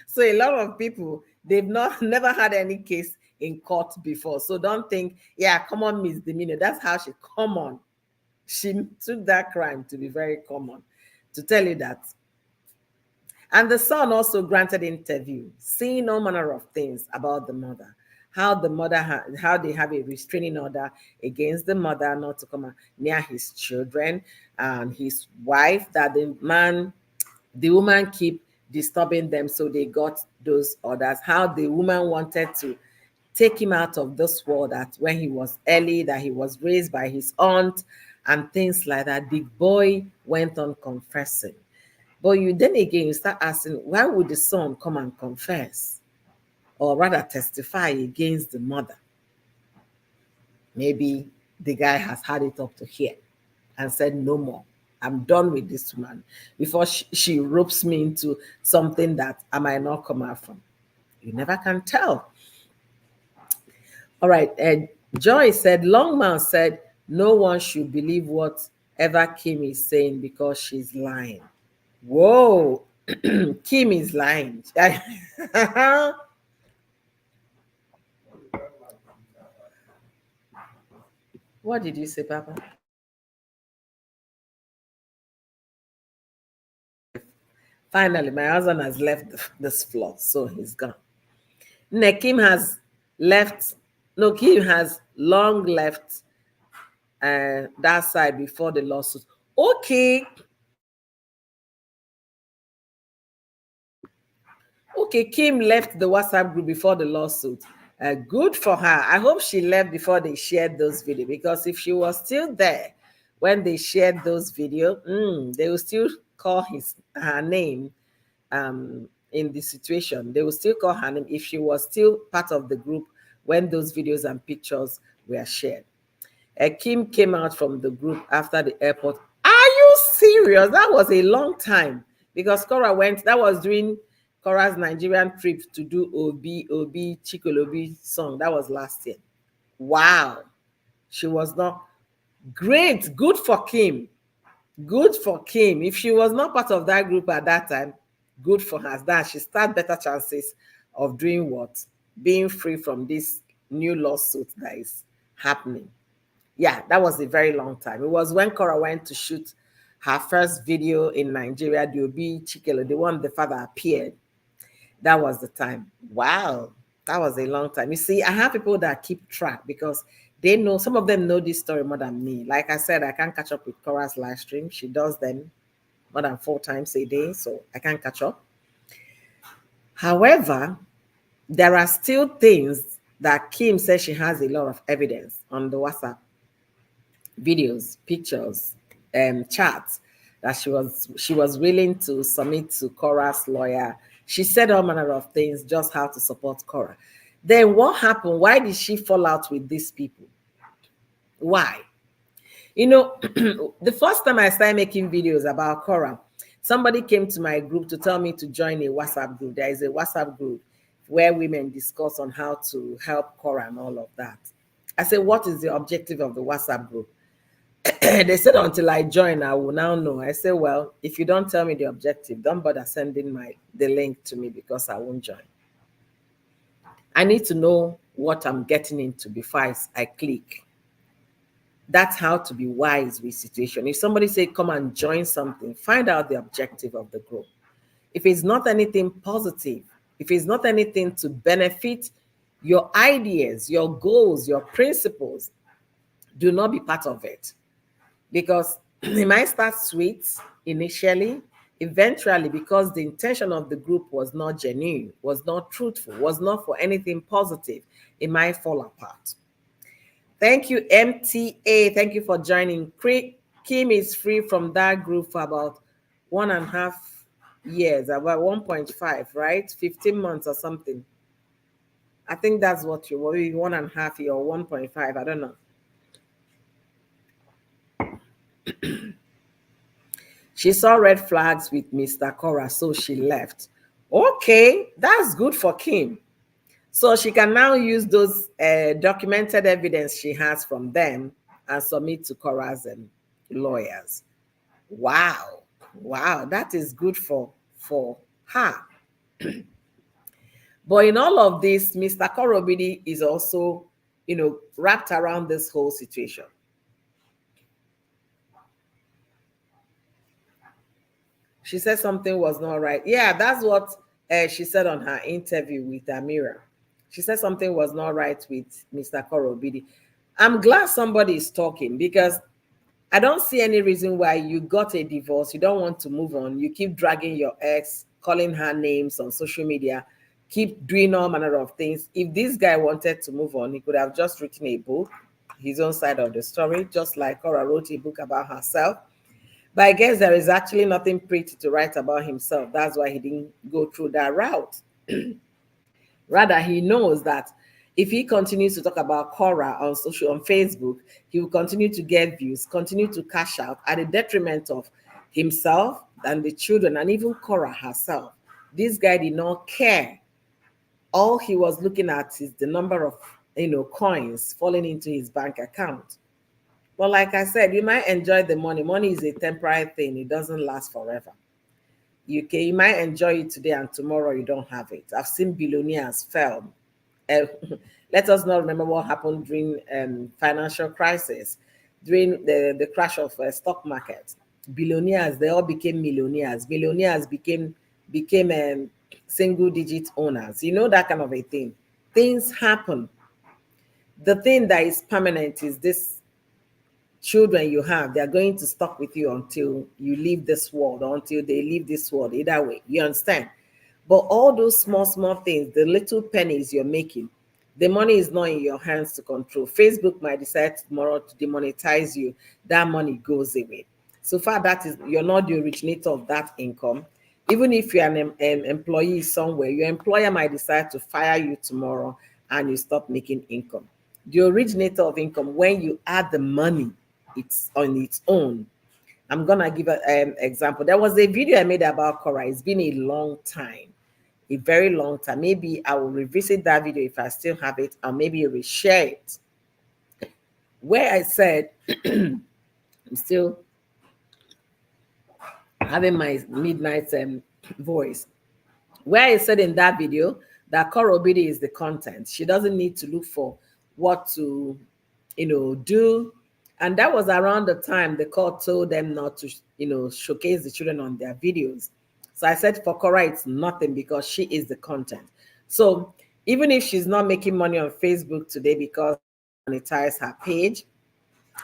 So a lot of people, they've never had any case in court before. So don't think, yeah, common misdemeanor. That's how she common. She took that crime to be very common. To tell you that. And the son also granted interview, saying all manner of things about the mother, how they have a restraining order against the mother not to come near his children and his wife, that the woman keep disturbing them, so they got those orders. How the woman wanted to take him out of this world, that when he was early, that he was raised by his aunt and things like that. The boy went on confessing. But then again, you start asking, why would the son come and confess? Or rather testify against the mother? Maybe the guy has had it up to here and said, no more. I'm done with this woman before she ropes me into something that I might not come out from. You never can tell. All right. Joy said, Longman said, no one should believe whatever Kim is saying because she's lying. Whoa, Kim is lying. What did you say, Papa? Finally, my husband has left this floor, so he's gone. No, Kim has left. No, Kim has long left that side before the lawsuit. Okay, okay, Kim left the WhatsApp group before the lawsuit. Good for her. I hope she left before they shared those videos, because if she was still there when they shared those videos, they will still call her name in the situation. They will still call her name if she was still part of the group when those videos and pictures were shared. Kim came out from the group after the airport. Are you serious? That was a long time, because Kora went, that was during Kora's Nigerian trip to do Obi Chikolobi song. That was last year. Wow. She was not great. Good for Kim. Good for Kim. If she was not part of that group at that time, good for her. That she start better chances of doing what? Being free from this new lawsuit that is happening. Yeah, that was a very long time. It was when Kora went to shoot her first video in Nigeria, the Obi Chikelo, the one the father appeared. That was the time. Wow, that was a long time. You see, I have people that keep track because they know, some of them know this story more than me. Like I said, I can't catch up with Kora's live stream. She does them more than 4 times a day, so I can't catch up. However, there are still things that Kim says she has a lot of evidence on the WhatsApp videos, pictures, chats that she was willing to submit to Kora's lawyer. She said all manner of things, just how to support Kora. Then what happened? Why did she fall out with these people? Why? You know, the first time I started making videos about Kora, somebody came to my group to tell me to join a WhatsApp group. There is a WhatsApp group where women discuss on how to help Kora and all of that. I said, what is the objective of the WhatsApp group? They said until I join, I will now know. I said, well, if you don't tell me the objective, don't bother sending the link to me, because I won't join. I need to know what I'm getting into before I click. That's how to be wise with situation. If somebody say come and join something, find out the objective of the group. If it's not anything positive, if it's not anything to benefit your ideas, your goals, your principles, do not be part of it. Because it might start sweet initially, eventually, because the intention of the group was not genuine, was not truthful, was not for anything positive, it might fall apart. Thank you, MTA. Thank you for joining. Kim is free from that group for about 1.5 years, about 1.5, right? 15 months or something. I think that's what you were, 1.5 year or 1.5, I don't know. She saw red flags with Mr. Kora, so she left. Okay, that's good for Kim. So she can now use those documented evidence she has from them and submit to Kora's lawyers. Wow, wow, that is good for her. But in all of this, Mr. Korobidi is also, wrapped around this whole situation. She said something was not right. Yeah, that's what she said on her interview with Amira. She said something was not right with Mr. Korobidi. I'm glad somebody is talking, because I don't see any reason why you got a divorce, you don't want to move on, you keep dragging your ex, calling her names on social media, keep doing all manner of things. If this guy wanted to move on, he could have just written a book, his own side of the story, just like Kora wrote a book about herself. But I guess there is actually nothing pretty to write about himself. That's why he didn't go through that route. Rather, he knows that if he continues to talk about Kora on Facebook, he will continue to get views, continue to cash out at the detriment of himself and the children and even Kora herself. This guy did not care. All he was looking at is the number of coins falling into his bank account. But like I said, you might enjoy the money. Money is a temporary thing, it doesn't last forever. You might enjoy it today and tomorrow you don't have it. I've seen billionaires fail. Uh, let us not remember what happened during financial crisis, during the crash of stock market. Billionaires, they all became millionaires. Millionaires became single digit owners. You know, that kind of a thing. Things happen. The thing that is permanent is this: children you have, they're going to stuck with you until you leave this world, or until they leave this world, either way. You understand? But all those small, small things, the little pennies you're making, the money is not in your hands to control. Facebook might decide tomorrow to demonetize you. That money goes away. So far, that is, you're not the originator of that income. Even if you're an employee somewhere, your employer might decide to fire you tomorrow and you stop making income. The originator of income, when you add the money, it's on its own. I'm gonna give an example. There was a video I made about Kora. It's been a long time, a very long time. Maybe I will revisit that video if I still have it, or maybe I will share it. Where I said, I'm still having my midnight voice. Where I said in that video that Kora is the content. She doesn't need to look for what to, do. And that was around the time the court told them not to, showcase the children on their videos. So I said for Kora, it's nothing because she is the content. So even if she's not making money on Facebook today because monetize her page,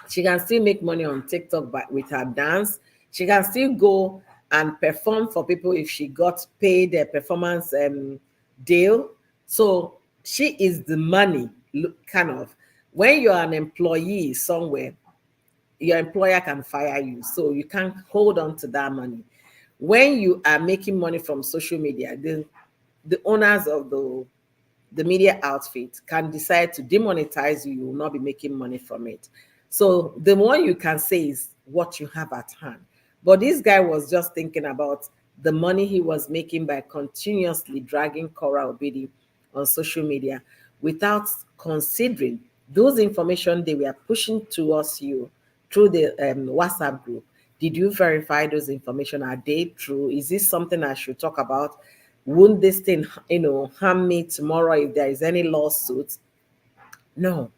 she can still make money on TikTok with her dance. She can still go and perform for people if she got paid a performance deal. So she is the money, kind of. When you're an employee somewhere, your employer can fire you. So you can't hold on to that money. When you are making money from social media, the owners of the media outfit can decide to demonetize you. You will not be making money from it. So the one you can say is what you have at hand. But this guy was just thinking about the money he was making by continuously dragging Kora Obidi on social media without considering those information they were pushing towards you through the WhatsApp group. Did you verify those information? Are they true? Is this something I should talk about? Won't this thing, harm me tomorrow if there is any lawsuit? No.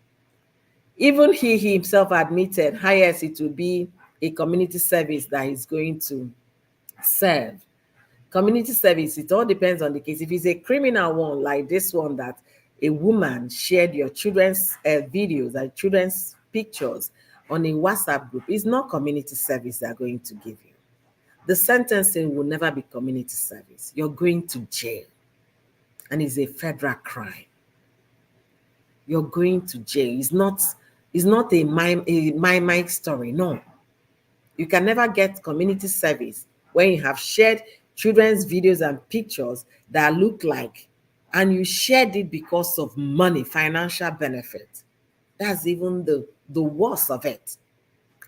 Even he himself admitted, yes, it will be a community service that he's going to serve. Community service, it all depends on the case. If it's a criminal one, like this one that a woman shared your children's videos and children's pictures on a WhatsApp group, it's not community service they're going to give you. The sentencing will never be community service. You're going to jail, and it's a federal crime. You're going to jail. It's not a my story. No. You can never get community service when you have shared children's videos and pictures that look like, and you shared it because of money, financial benefit. That's even the worst of it.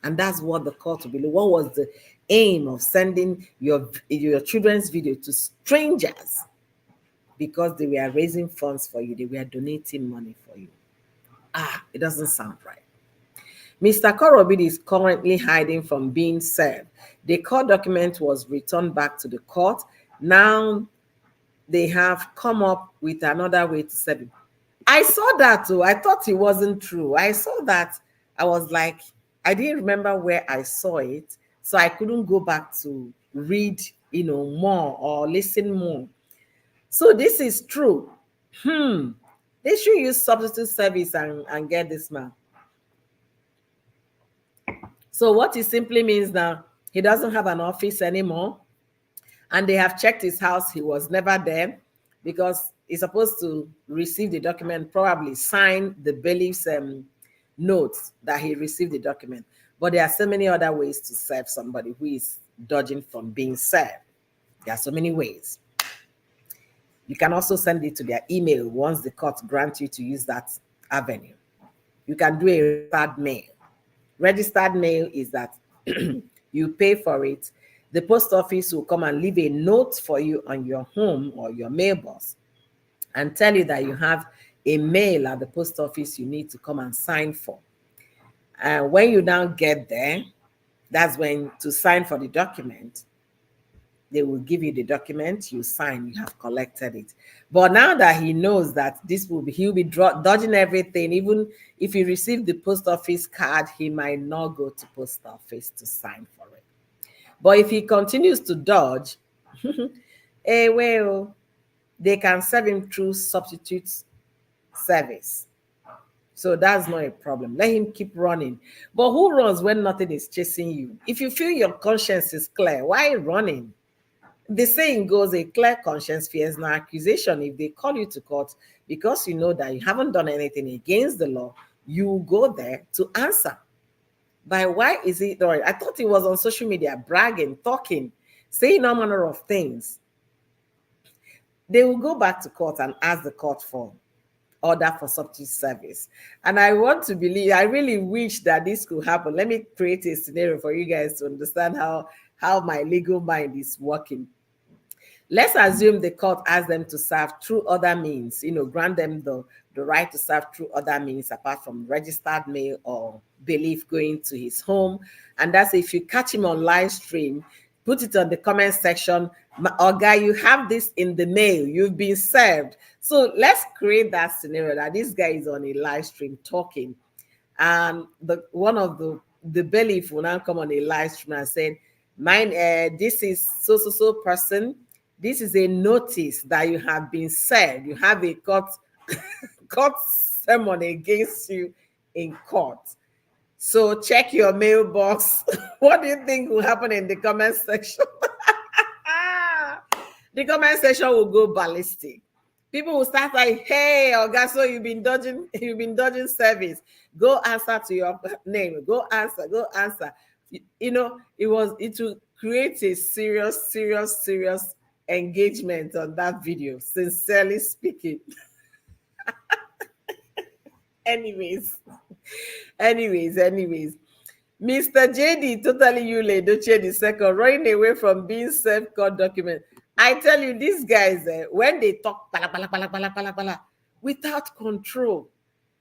And that's what the court will be. What was the aim of sending your children's video to strangers? Because they were raising funds for you, they were donating money for you. It doesn't sound right. Mr. Korobid is currently hiding from being served. The court document was returned back to the court. Now they have come up with another way to serve him. I saw that too. I thought it wasn't true. I saw that. I was like, I didn't remember where I saw it, so I couldn't go back to read, more or listen more. So this is true. They should use substitute service and get this man. So what it simply means now, he doesn't have an office anymore, and they have checked his house. He was never there because he's supposed to receive the document, probably sign the bailiff's notes that he received the document. But there are so many other ways to serve somebody who is dodging from being served. There are so many ways. You can also send it to their email once the court grants you to use that avenue. You can do a registered mail. Registered mail is that you pay for it. The post office will come and leave a note for you on your home or your mailbox and tell you that you have a mail at the post office you need to come and sign for. And when you now get there, that's when to sign for the document. They will give you the document, you sign, you have collected it. But now that he knows that he'll be dodging everything. Even if he received the post office card, he might not go to post office to sign for it. But if he continues to dodge, well, they can serve him through substitute service. So that's not a problem. Let him keep running. But who runs when nothing is chasing you? If you feel your conscience is clear, why running? The saying goes, a clear conscience fears no accusation. If they call you to court because you know that you haven't done anything against the law, you go there to answer. By why is it? Or I thought he was on social media bragging, talking, saying all manner of things. They will go back to court and ask the court for order for substitute service. And I want to believe, I really wish that this could happen. Let me create a scenario for you guys to understand how my legal mind is working. Let's assume the court asks them to serve through other means, grant them the right to serve through other means apart from registered mail or bailiff going to his home. And that's if you catch him on live stream, put it on the comment section. Oh, guy, you have this in the mail. You've been served. So let's create that scenario that this guy is on a live stream talking. And one of the bailiff will now come on a live stream and say, this is so person. This is a notice that you have been served. You have a court sermon against you in court. So check your mailbox. What do you think will happen in the comment section? The comment section will go ballistic. People will start like, hey, Oga, so you've been dodging service. Go answer to your name. Go answer. It will create a serious engagement on that video, sincerely speaking. anyways Mr. JD totally Yule Doche the second running away from being served court document. I tell you, these guys, when they talk without control,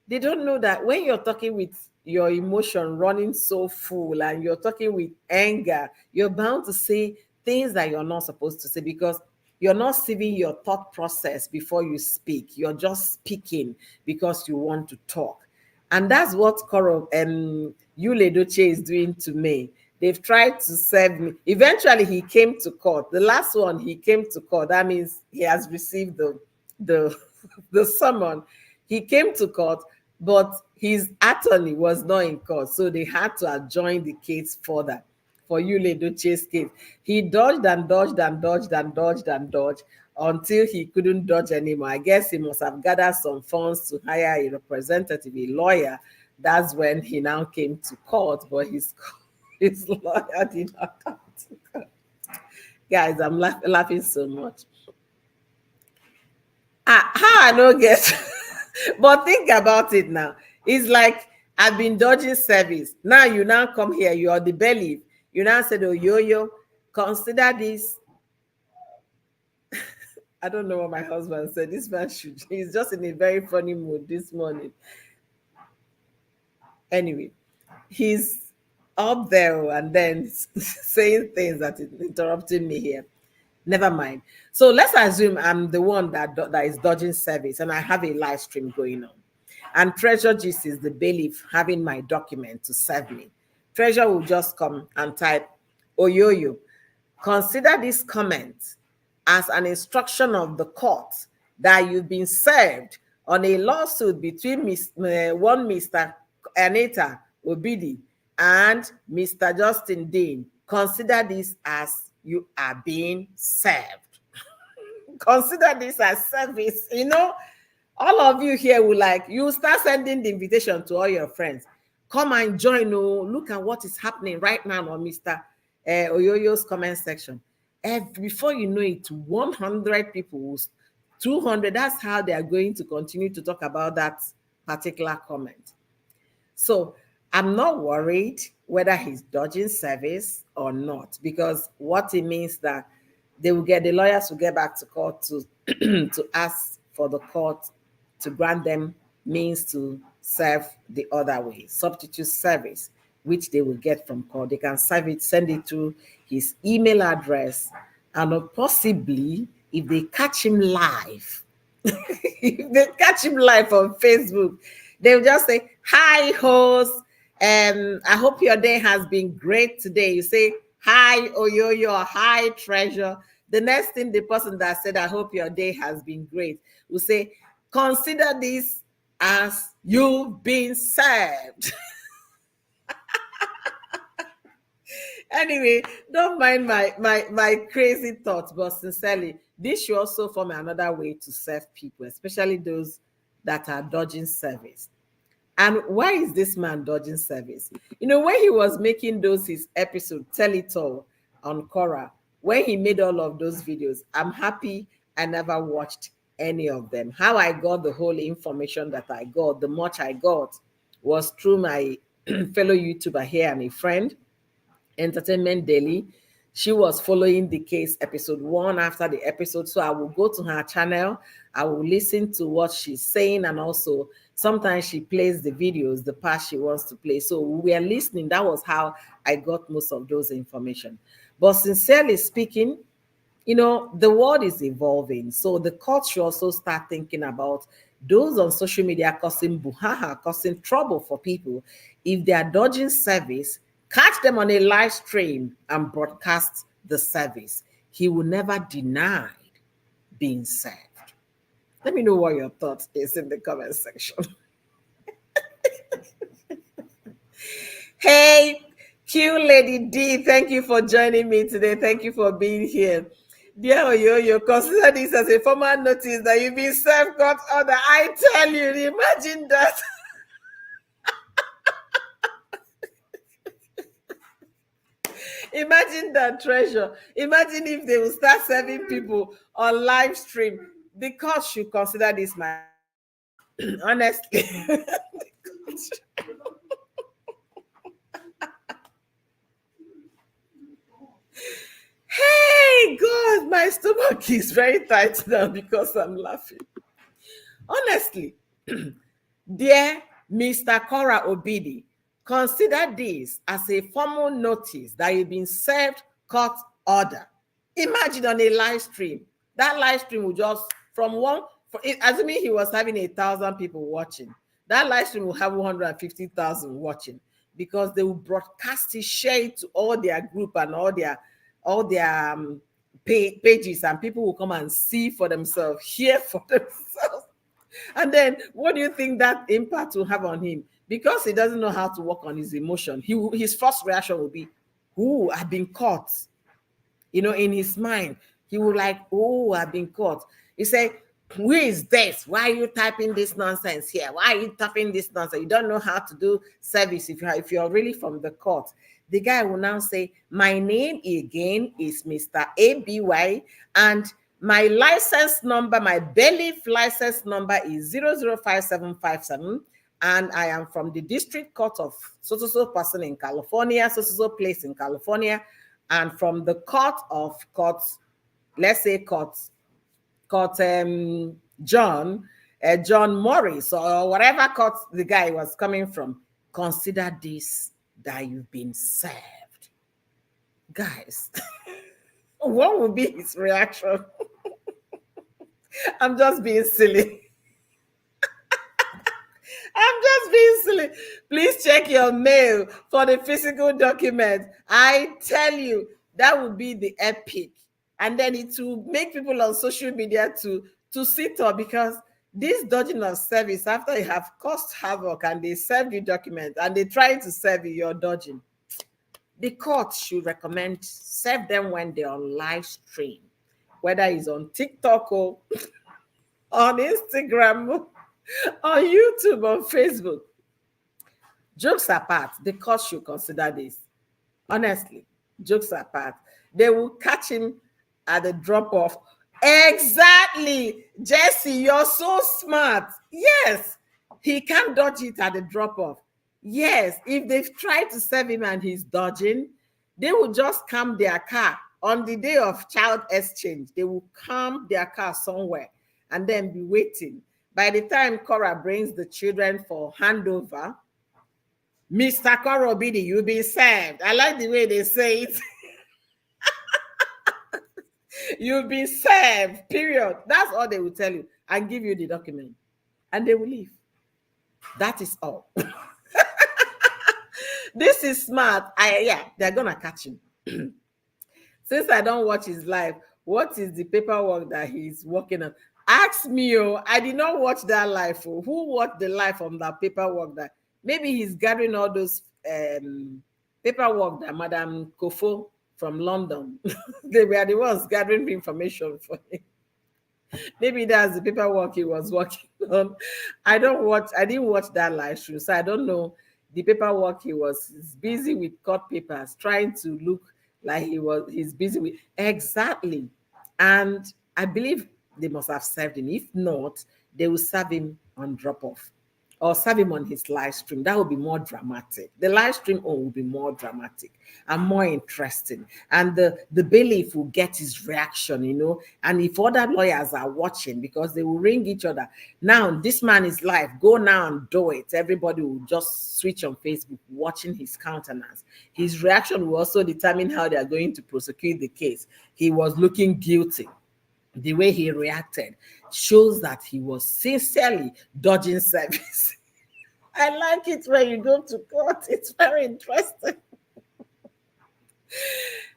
they don't know that when you're talking with your emotion running so full and you're talking with anger, you're bound to say things that you're not supposed to say because you're not saving your thought process before you speak. You're just speaking because you want to talk. And that's what Kora and Yule Doche is doing to me. They've tried to serve me. Eventually, he came to court. The last one, he came to court. That means he has received the summon. He came to court, but his attorney was not in court. So they had to adjourn the case further for Yule Doche's case. He dodged until he couldn't dodge anymore. I guess he must have gathered some funds to hire a representative, a lawyer. That's when he now came to court, but his lawyer did not come to court. Guys, I'm laughing so much. How I don't get, but think about it now. It's like I've been dodging service. Now you now come here, you are the belly. You now said, oh, yo, consider this. I don't know what my husband said. This man he's just in a very funny mood this morning. Anyway, he's up there and then saying things that is interrupting me here. Never mind. So let's assume I'm the one that is dodging service and I have a live stream going on. And Treasure Gist is the bailiff having my document to serve me. Treasure will just come and type, Oyoyo, consider this comment as an instruction of the court that you've been served on a lawsuit between one Mr. Anita Obidi and Mr. Justin Dine. Consider this as you are being served. Consider this as service. All of you here will you start sending the invitation to all your friends. Come and join. Look at what is happening right now on Mr. Oyoyo's comment section. Before you know it, 100 people, 200, that's how they are going to continue to talk about that particular comment. So I'm not worried whether he's dodging service or not, because what it means that the lawyers will get back to court to to ask for the court to grant them means to serve the other way, substitute service, which they will get from court. They can send it to his email address And possibly, if they catch him live, if they catch him live on Facebook, they'll just say, "Hi, host. I hope your day has been great today." You say, "Hi, Oyoyo. Hi, treasure." The next thing the person that said, "I hope your day has been great," will say, "Consider this as you've been served." Anyway, don't mind my crazy thoughts, but sincerely, this should also form another way to serve people, especially those that are dodging service. And why is this man dodging service? When he was making those his episode, Tell It All on Kora, when he made all of those videos, I'm happy I never watched any of them. How I got the whole information that I got, the much I got, was through my fellow YouTuber here and a friend, Entertainment Daily. She was following the case episode one after the episode. So I will go to her channel, I will listen to what she's saying, and also sometimes she plays the videos, the part she wants to play. So we are listening. That was how I got most of those information. But sincerely speaking, the world is evolving. So the court should also start thinking about those on social media causing buhaha, causing trouble for people. If they are dodging service, catch them on a live stream and broadcast the service. He will never deny being served. Let me know what your thoughts is in the comment section. Hey, Q Lady D, thank you for joining me today. Thank you for being here. Dear Oyoyo, consider this as a formal notice that you've been served court order. I tell you, imagine that. Imagine that, treasure. Imagine if they will start serving people on live stream. The court should consider this, my honestly. Hey, God, my stomach is very tight now because I'm laughing. Honestly, dear Mr. Kora Obidi, consider this as a formal notice that you've been served court order. Imagine on a live stream. That live stream will just, from one, assuming he was having 1,000 people watching, that live stream will have 150,000 watching, because they will broadcast it, share it to all their group and all their pages, and people will come and see for themselves, hear for themselves. And then, what do you think that impact will have on him? Because he doesn't know how to work on his emotion. His first reaction will be, "Ooh, I've been caught." In his mind, he will like, "Oh, I've been caught." He say, "Who is this? Why are you typing this nonsense here? Why are you typing this nonsense? You don't know how to do service if you're really from the court." The guy will now say, "My name again is Mr. ABY, and my license number, my bailiff license number is 005757, and I am from the district court of so person in California, so place in California, and from the courts, let's say court John Morris, or whatever court the guy was coming from. Consider this that you've been served." Guys, what would be his reaction? I'm just being silly. I'm just being silly. Please check your mail for the physical document. I tell you, that would be the epic. And then it will make people on social media to sit up, because this dodging of service, after you have caused havoc and they serve you document and they try to serve you, you're dodging. The court should recommend serve them when they're on live stream, whether it's on TikTok or on Instagram, on YouTube, on Facebook. Jokes apart, the court should consider this. Honestly, jokes apart, they will catch him at the drop off. Exactly. Jesse, you're so smart. Yes, he can't dodge it at the drop off. Yes, if they've tried to serve him and he's dodging, they will just calm their car on the day of child exchange. They will calm their car somewhere and then be waiting. By the time Kora brings the children for handover, Mr. Korobidi, you'll be served. I like the way they say it. You've been served, period. That's all they will tell you and give you the document. And they will leave. That is all. This is smart. Yeah, they're gonna catch him. Since I don't watch his life, what is the paperwork that he's working on? Ask me, oh, I did not watch that life. Oh. Who watched the life on that paperwork? That maybe he's gathering all those paperwork that Madame Kofo from London. They were the ones gathering information for him. Maybe that's the paperwork he was working on. I didn't watch that live stream, so I don't know the paperwork he was. He's busy with court papers, trying to look like he's busy with exactly. And I believe they must have served him. If not, they will serve him on drop off or serve him on his live stream. That would be more dramatic. The live stream will be more dramatic and more interesting. And the bailiff will get his reaction, And if other lawyers are watching, because they will ring each other, now this man is live, go now and do it. Everybody will just switch on Facebook, watching his countenance. His reaction will also determine how they are going to prosecute the case. He was looking guilty. The way he reacted shows that he was sincerely dodging service. I like it when you go to court. It's very interesting.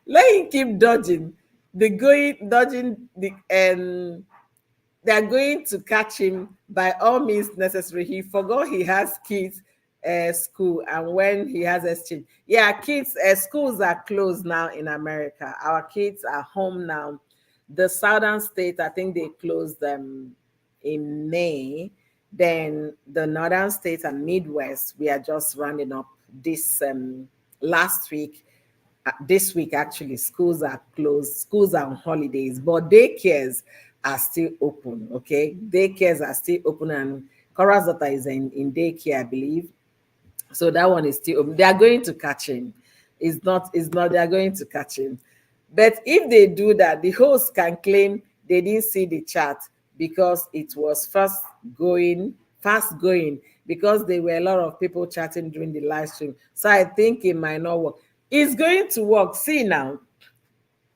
Let him keep dodging. They're going to catch him by all means necessary. He forgot he has kids school, and when he has exchange. Yeah, kids schools are closed now in America. Our kids are home now. The southern states, I think they closed them in May. Then the northern states and Midwest, we are just rounding up this last week. This week, actually, schools are closed. Schools are on holidays, but daycares are still open. Okay, daycares are still open, and Kora's daughter is in daycare, I believe. So that one is still open. They are going to catch him. It's not, they are going to catch him. But if they do that, the host can claim they didn't see the chat because it was fast going, because there were a lot of people chatting during the live stream. So I think it might not work. It's going to work. See now.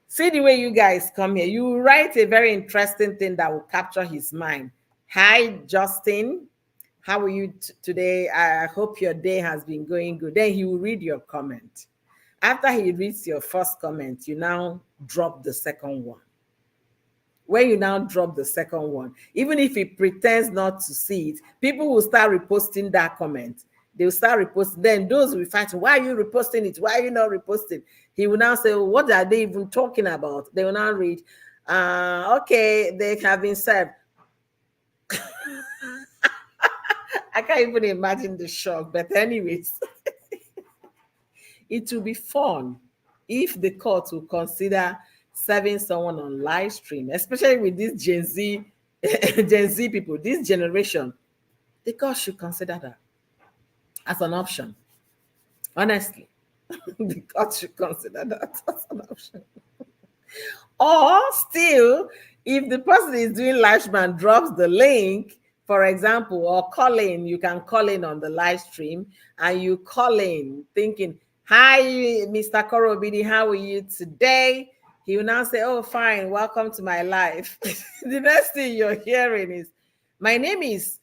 See the way you guys come here. You write a very interesting thing that will capture his mind. Hi, Justin. How are you today? I hope your day has been going good. Then he will read your comment. After he reads your first comment, you now drop the second one. When you now drop the second one, even if he pretends not to see it, people will start reposting that comment. They will start reposting. Then those will fight. Why are you reposting it? Why are you not reposting? He will now say, well, what are they even talking about? They will now read, okay, they have been served. I can't even imagine the shock. But anyways, it will be fun if the court will consider serving someone on live stream, especially with this Gen Z, Gen Z people, this generation. The court should consider that as an option. Honestly, the court should consider that as an option. Or still, if the person is doing live stream and drops the link, for example, or call in, you can call in on the live stream and you call in thinking, hi, Mr. Korobidi, how are you today? He will now say, oh, fine, welcome to my life. The next thing you're hearing is, my name is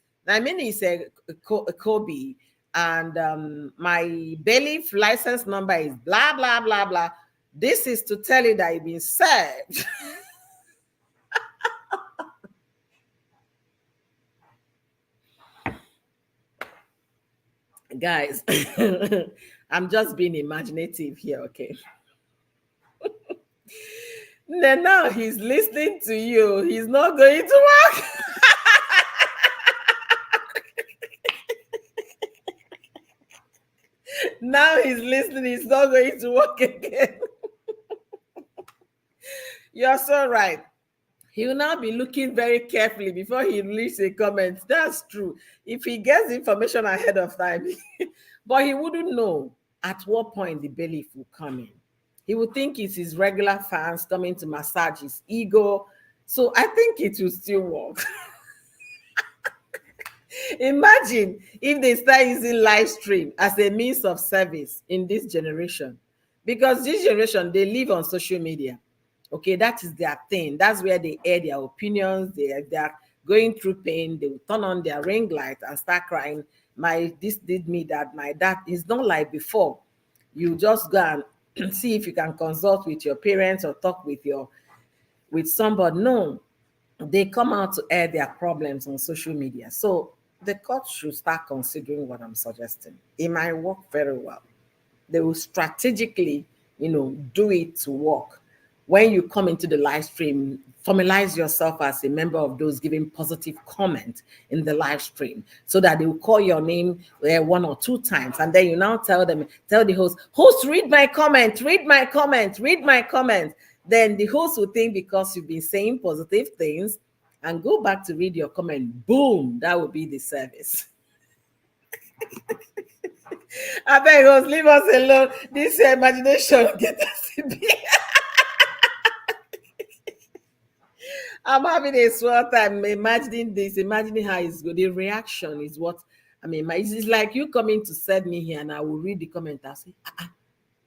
Kobe, and my bailiff license number is blah, blah, blah, blah. This is to tell you that you've been served. Guys, I'm just being imaginative here, okay? Then now he's listening to you. He's not going to work. Now he's listening. He's not going to work again. You're so right. He will now be looking very carefully before he releases a comment. That's true. If he gets information ahead of time, but he wouldn't know at what point the bailiff will come in. He would think it's his regular fans coming to massage his ego. So I think it will still work. Imagine if they start using live stream as a means of service in this generation. Because this generation, they live on social media. Okay, that is their thing. That's where they air their opinions. They are going through pain. They will turn on their ring light and start crying. My this did me that. My that is not like before. You just go and see if you can consult with your parents or talk with somebody. No, they come out to air their problems on social media. So the court should start considering what I'm suggesting. It might work very well. They will strategically, do it to work. When you come into the live stream, formalize yourself as a member of those giving positive comment in the live stream so that they will call your name one or two times. And then you now tell the host, read my comment, read my comment, read my comment. Then the host will think because you've been saying positive things and go back to read your comment. Boom, that will be the service. I beg us, leave us alone. This imagination get us to be. I'm having a swell time imagining this, imagining how it's good. The reaction is what I mean. It's like you coming to send me here, and I will read the comment and say,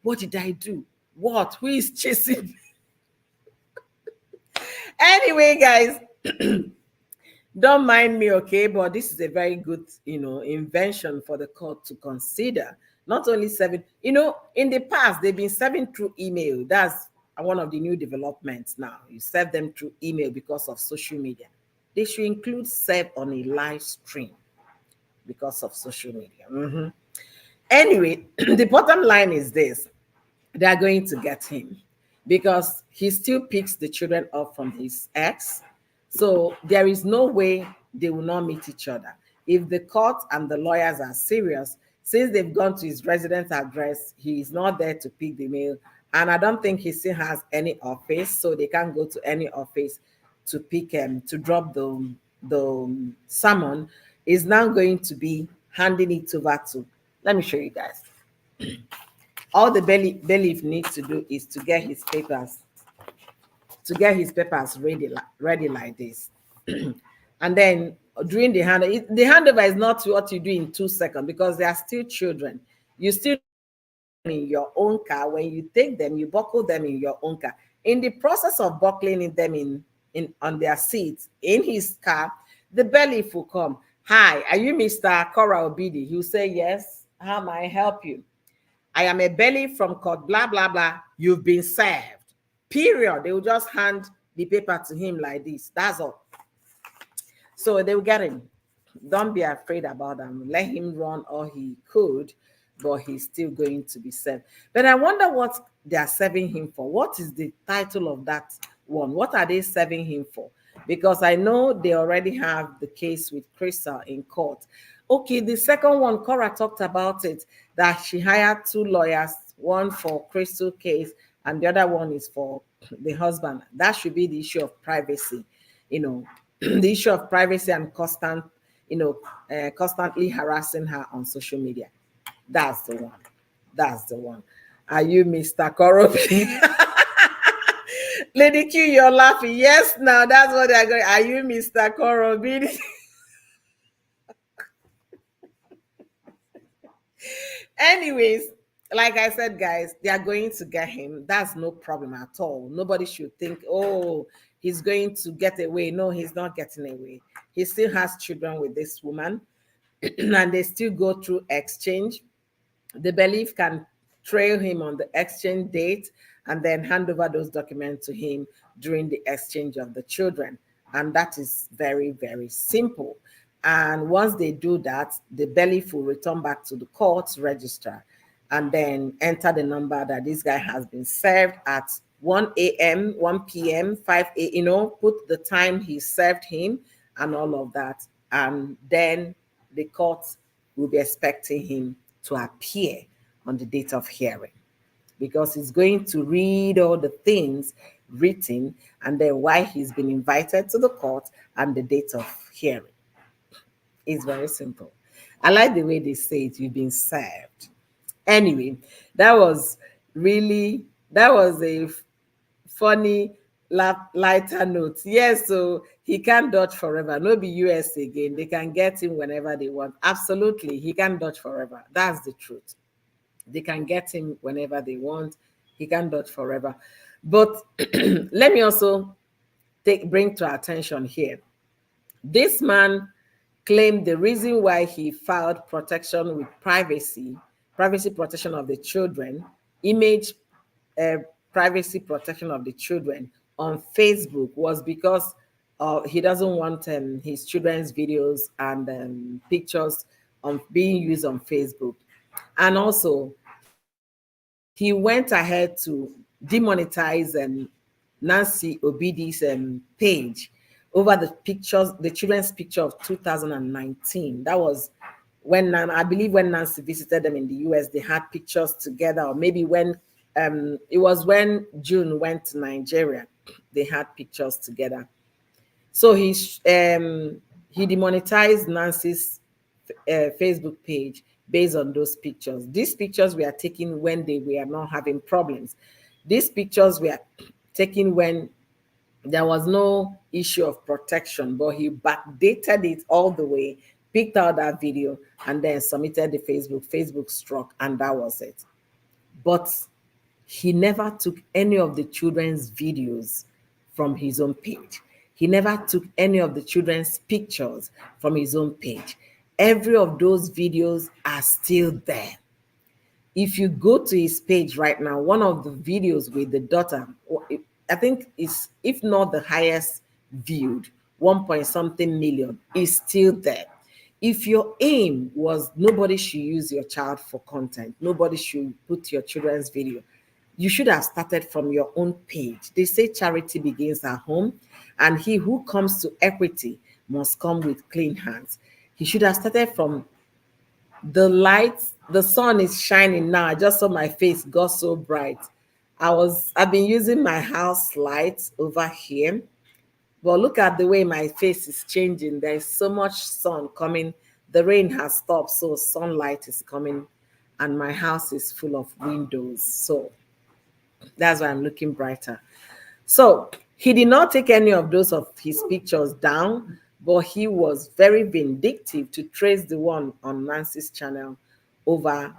"What did I do? What? Who is chasing me?" Anyway, guys, don't mind me, okay? But this is a very good, invention for the court to consider. Not only serving, in the past, they've been serving through email. That's one of the new developments now. You serve them through email because of social media. They should include serve on a live stream because of social media. Anyway, the bottom line is this: they are going to get him because he still picks the children up from his ex. So there is no way they will not meet each other. If the court and the lawyers are serious, since they've gone to his residence address, he is not there to pick the mail. And I don't think he still has any office, so they can't go to any office to pick him, to drop the summon. Is now going to be handing it over to, let me show you guys. All the bailiff needs to do is to get his papers ready like this. And then during the handover is not what you do in 2 seconds because they are still children. You still in your own car. When you take them, you buckle them in your own car. In the process of buckling them in on their seats in his car, the bailiff will come. Hi, are you Mr. Kora Obidi? He'll say yes. How may I help you? I am a belly from court, blah, blah, blah. You've been served. Period. They will just hand the paper to him like this. That's all. So they will get him. Don't be afraid about them. Let him run all he could, but he's still going to be served. But I wonder what they are serving him for. What is the title of that one? What are they serving him for? Because I know they already have the case with Crystal in court. Okay, the second one, Kora talked about it, that she hired two lawyers, one for Crystal case, and the other one is for the husband. That should be the issue of privacy, the issue of privacy and constantly harassing her on social media. That's the one. That's the one. Are you Mr. Korobi? Lady Q, you're laughing. Yes, now that's what they're going. Are you Mr. Korobi? Anyways, like I said, guys, they are going to get him. That's no problem at all. Nobody should think, oh, he's going to get away. No, he's not getting away. He still has children with this woman, and they still go through exchange. The bailiff can trail him on the exchange date and then hand over those documents to him during the exchange of the children. And that is very, very simple. And once they do that, the bailiff will return back to the court registrar and then enter the number that this guy has been served at 1 a.m., 1 p.m., 5 a.m., put the time he served him and all of that. And then the court will be expecting him to appear on the date of hearing because he's going to read all the things written and then why he's been invited to the court and the date of hearing. It's very simple. I like the way they say it, you've been served. Anyway, that was a funny lighter note. Yes, so he can't dodge forever. No be US again. They can get him whenever they want. Absolutely, he can't dodge forever. That's the truth. They can get him whenever they want. He can't dodge forever. But let me also bring to our attention here. This man claimed the reason why he filed protection with privacy protection of the children, image uh, privacy protection of the children on Facebook was because he doesn't want his children's videos and pictures on being used on Facebook. And also, he went ahead to demonetize Nancy Obidi's page over the children's picture of 2019. That was when I believe when Nancy visited them in the US, they had pictures together, or maybe when it was when June went to Nigeria, they had pictures together. So he demonetized Nancy's Facebook page based on those pictures. These pictures were taken when they were not having problems. These pictures were taken when there was no issue of protection, but he backdated it all the way, picked out that video, and then submitted the Facebook. Facebook struck, and that was it. But he never took any of the children's videos from his own page. He never took any of the children's pictures from his own page. Every of those videos are still there. If you go to his page right now, one of the videos with the daughter, I think is, if not the highest viewed, 1 point something million, is still there. If your aim was nobody should use your child for content, nobody should put your children's video, you should have started from your own page. They say charity begins at home, and he who comes to equity must come with clean hands. He should have started from the lights. The sun is shining now. I just saw my face got so bright. I've been using my house lights over here, but look at the way my face is changing. There's so much sun coming. The rain has stopped, so sunlight is coming, and my house is full of windows. So that's why I'm looking brighter. So he did not take any of those of his pictures down, but he was very vindictive to trace the one on Nancy's channel over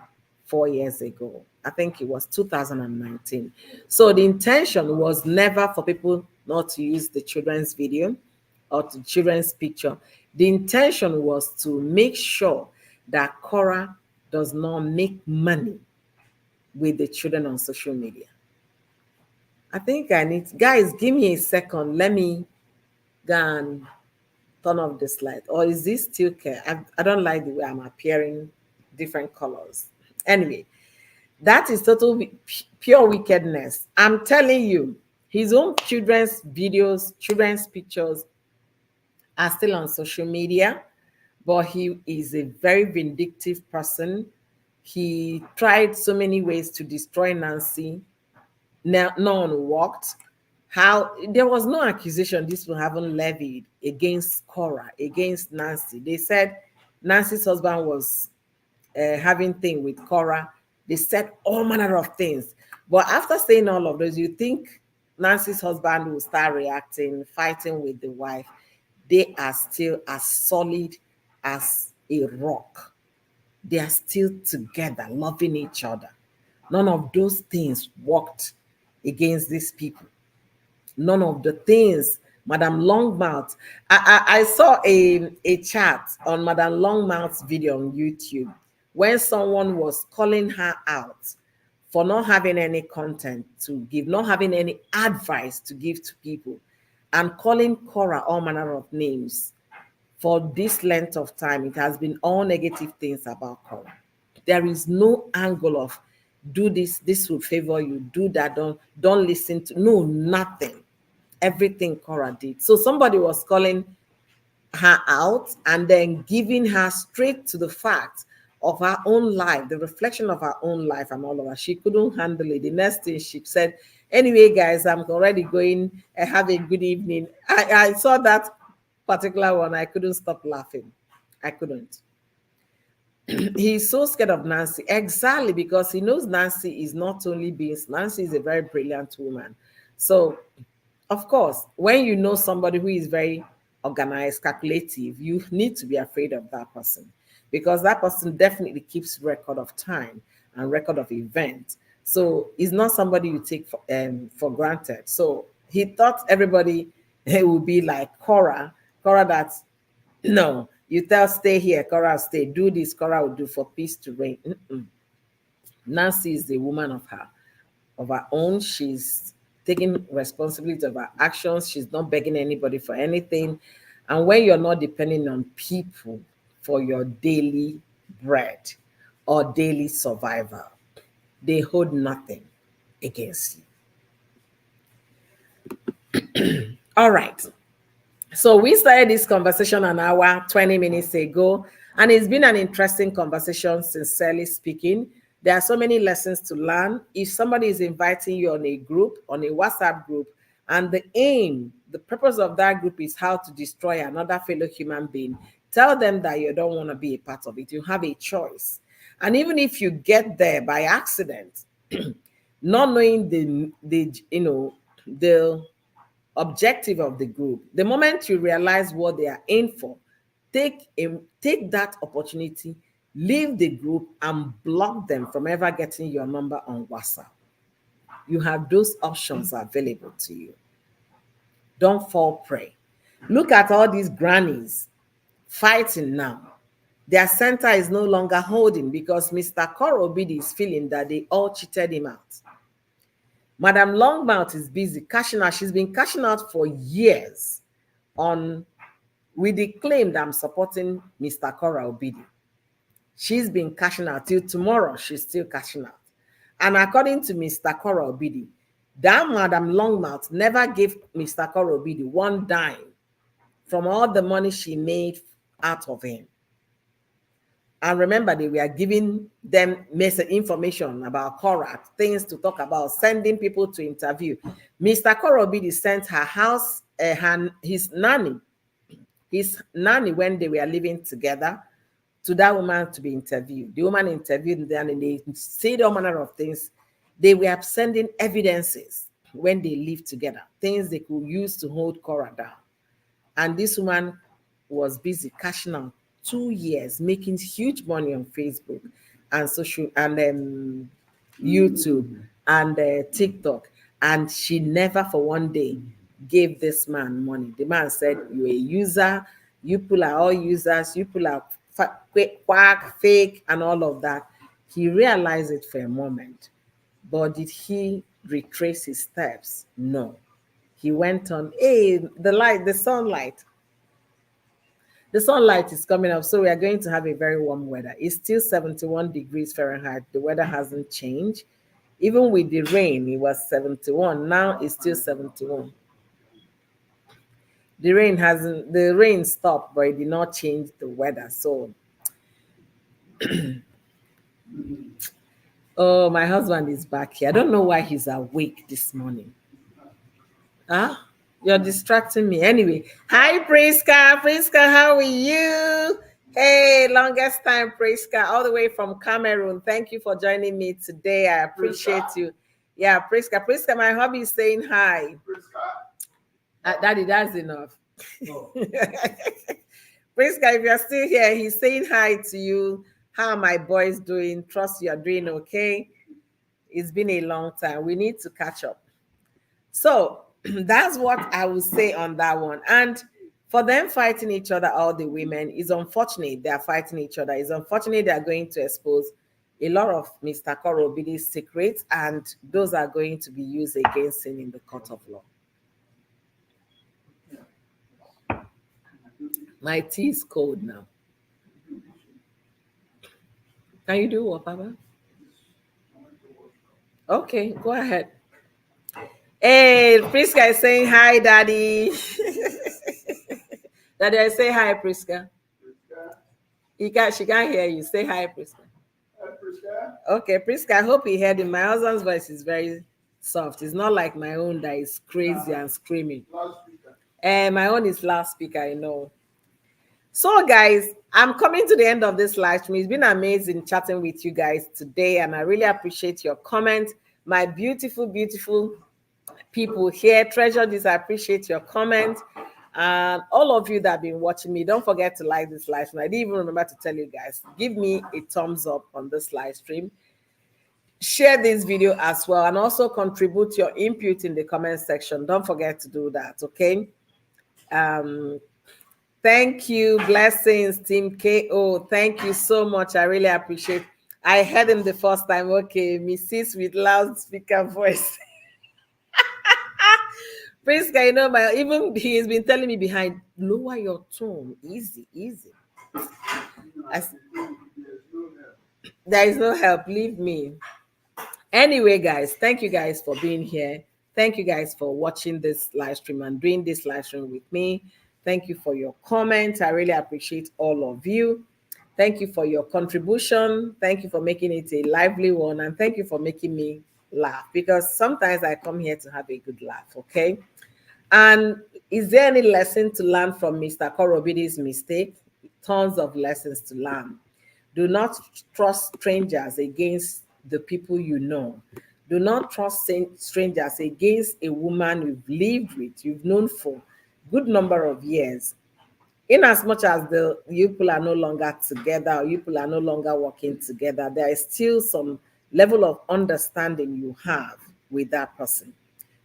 4 years ago. I think it was 2019. So the intention was never for people not to use the children's video or the children's picture. The intention was to make sure that Kora does not make money with the children on social media. I think I need, guys, give me a second. Let me go and turn off this light. Or is this still clear? I don't like the way I'm appearing different colors. Anyway, that is total pure wickedness. I'm telling you, his own children's videos, children's pictures are still on social media, but he is a very vindictive person. He tried so many ways to destroy Nancy. Now, no one worked. How there was no accusation these people haven't levied against Kora, against Nancy. They said Nancy's husband was having thing with Kora. They said all manner of things. But after saying all of those, you think Nancy's husband will start reacting, fighting with the wife. They are still as solid as a rock. They are still together, loving each other. None of those things worked against these people. None of the things. Madam Longmouth, I saw a chat on Madam Longmouth's video on YouTube when someone was calling her out for not having any content to give, not having any advice to give to people, and calling Kora all manner of names. For this length of time, it has been all negative things about Kora. There is no angle of do this will favor you, do that, don't listen to, no, nothing. Everything Kora did. So somebody was calling her out and then giving her straight to the fact of her own life, the reflection of her own life and all of that. She couldn't handle it. The next thing she said, anyway, guys, I'm already going. Have a good evening. I saw that particular one. I couldn't stop laughing. I couldn't. He's so scared of Nancy. Exactly, because he knows Nancy is not only being, Nancy is a very brilliant woman. So of course, when you know somebody who is very organized, calculative, you need to be afraid of that person, because that person definitely keeps record of time and record of events. So he's not somebody you take for granted. So he thought everybody would be like Kora. Kora that's no, you tell stay here, Kora will stay. Do this, Kora will do for peace to reign. Mm-mm. Nancy is the woman of her own. She's taking responsibility of her actions. She's not begging anybody for anything. And when you're not depending on people for your daily bread or daily survival, they hold nothing against you. All right. So we started this conversation an hour, 20 minutes ago, and it's been an interesting conversation, sincerely speaking. There are so many lessons to learn. If somebody is inviting you on a group, on a WhatsApp group, and the purpose of that group is how to destroy another fellow human being, tell them that you don't want to be a part of it. You have a choice. And even if you get there by accident, not knowing the objective of the group, the moment you realize what they are in for, take that opportunity, leave the group and block them from ever getting your number on WhatsApp. You have those options available to you. Don't fall prey. Look at all these grannies fighting now. Their center is no longer holding because Mr. Kora is feeling that they all cheated him out. Madam Longmouth is busy cashing out. She's been cashing out for years on with the claim that I'm supporting Mr. Kora Obidi. She's been cashing out till tomorrow. She's still cashing out. And according to Mr. Kora Obidi, that Madam Longmouth never gave Mr. Kora Obidi one dime from all the money she made out of him. And remember, they were giving them information about Kora, things to talk about, sending people to interview. Mr. Kora Obidi sent her house, his nanny when they were living together, to that woman to be interviewed. The woman interviewed them and they said all manner of things. They were sending evidences when they lived together, things they could use to hold Kora down. And this woman was busy cashing out 2 years, making huge money on Facebook and social and YouTube and TikTok. And she never for one day gave this man money. The man said, "You're a user, you people are all users, you people are quack, fake, and all of that." He realized it for a moment. But did he retrace his steps? No. He went on, hey, the sunlight. The sunlight is coming up, so we are going to have a very warm weather. It's still 71 degrees Fahrenheit. The weather hasn't changed. Even with the rain, it was 71. Now it's still 71. The rain stopped, but it did not change the weather. So, oh, my husband is back here. I don't know why he's awake this morning. Huh? You're distracting me. Anyway, hi, Priska. Priska, how are you? Hey, longest time, Priska, all the way from Cameroon. Thank you for joining me today. I appreciate you. Yeah, Priska. Priska, my hubby is saying hi. Daddy, that's enough. Oh. Priska, if you're still here, he's saying hi to you. How are my boys doing? Trust you're doing okay. It's been a long time. We need to catch up. So that's what I would say on that one. And for them fighting each other, all the women, is unfortunate they are fighting each other. It's unfortunate they are going to expose a lot of Mr. Kora Obidi's secrets, and those are going to be used against him in the court of law. My tea is cold now. Can you do what, Papa? Okay, go ahead. Hey, Priska is saying hi, Daddy. Daddy, I say hi, Priska. She can't hear you. Say hi, Priska. Hi, Priska. Okay, Priska, I hope he heard him. My husband's voice is very soft. It's not like my own that is crazy and screaming. And my own is loudspeaker, I know. So, guys, I'm coming to the end of this live stream. It's been amazing chatting with you guys today, and I really appreciate your comments. My beautiful, beautiful people here, treasure this. I appreciate your comments. And all of you that have been watching me, don't forget to like this live stream. I didn't even remember to tell you guys, give me a thumbs up on this live stream. share this video as well, and also contribute your input in the comment section. Don't forget to do that, okay? Um, thank you, blessings, Team KO. Thank you so much. I really appreciate. I heard him the first time. Okay, Mrs. with loudspeaker voice. Priska, you know, my even he's been telling me behind, lower your tone, easy, easy. I, there is no help. Leave me. Anyway, guys, thank you guys for being here. Thank you guys for watching this live stream and doing this live stream with me. Thank you for your comments. I really appreciate all of you. Thank you for your contribution. Thank you for making it a lively one. And thank you for making me laugh, because sometimes I come here to have a good laugh, okay? And is there any lesson to learn from Mr. Korobidi's mistake? Tons of lessons to learn. Do not trust strangers against the people you know. Do not trust strangers against a woman you've lived with, you've known for a good number of years. In as much as the you people are no longer together, or you people are no longer working together, there is still some level of understanding you have with that person.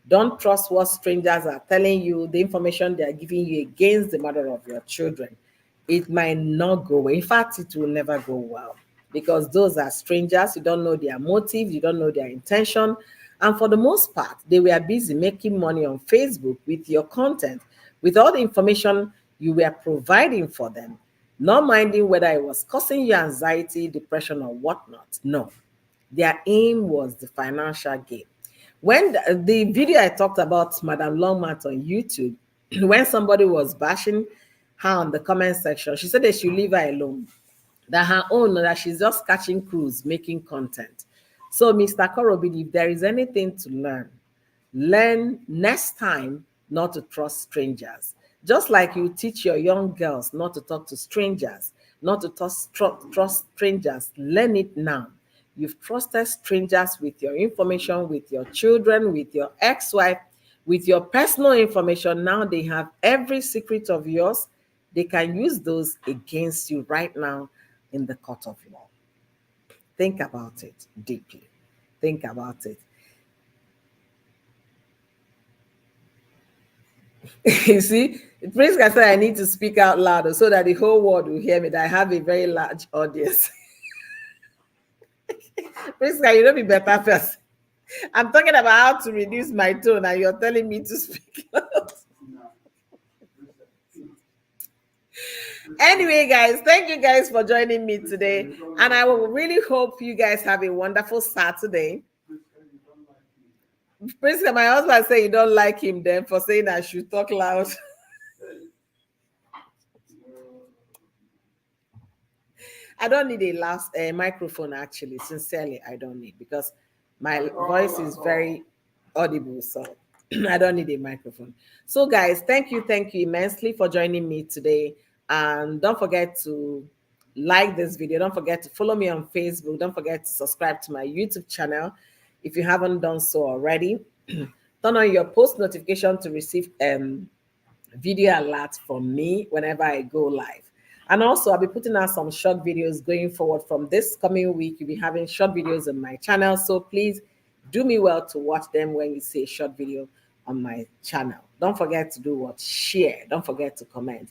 Don't trust what strangers are telling you, the information they are giving you against the mother of your children. It might not go well. In fact, it will never go well, because those are strangers. You don't know their motive, you don't know their intention. And for the most part, they were busy making money on Facebook with your content, with all the information you were providing for them, not minding whether it was causing you anxiety, depression, or whatnot. No, their aim was the financial gain. When the video I talked about Madam Longmat on YouTube, when somebody was bashing her on the comment section, she said they should leave her alone, that her own, that she's just catching crews, making content. So, Mr. Korobidi, if there is anything to learn next time not to trust strangers. Just like you teach your young girls not to talk to strangers, not to trust strangers, learn it now. You've trusted strangers with your information, with your children, with your ex-wife, with your personal information. Now they have every secret of yours. They can use those against you right now in the court of law. Think about it deeply. Think about it. You see, Prince can say I need to speak out louder so that the whole world will hear me, that I have a very large audience. Prince, can you know be better first? I'm talking about how to reduce my tone, and you're telling me to speak loud. Anyway, guys, thank you guys for joining me today. And I will really hope you guys have a wonderful Saturday. Prince, my husband say you don't like him then for saying I should talk loud. I don't need a last microphone, actually. Sincerely, I don't need, because my voice is very audible. So I don't need a microphone. So, guys, thank you immensely for joining me today. And don't forget to like this video. Don't forget to follow me on Facebook. Don't forget to subscribe to my YouTube channel if you haven't done so already. Turn on your post notification to receive video alerts from me whenever I go live. And also, I'll be putting out some short videos going forward from this coming week. You'll be having short videos on my channel. So please do me well to watch them when you see a short video on my channel. Don't forget to do what? Share. Don't forget to comment.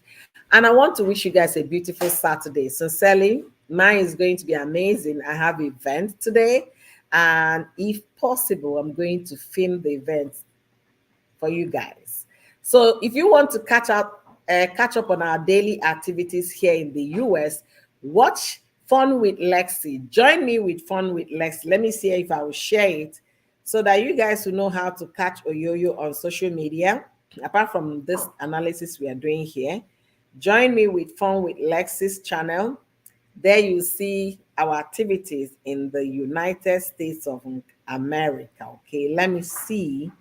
And I want to wish you guys a beautiful Saturday. Sincerely, mine is going to be amazing. I have an event today. And if possible, I'm going to film the event for you guys. So if you want to catch up on our daily activities here in the US, watch Fun with Lexi. Join me with Fun with Lexi. Let me see if I will share it so that you guys will know how to catch Oyoyo on social media. Apart from this analysis we are doing here, join me with Fun with Lexi's channel. There you see our activities in the United States of America. Okay, let me see.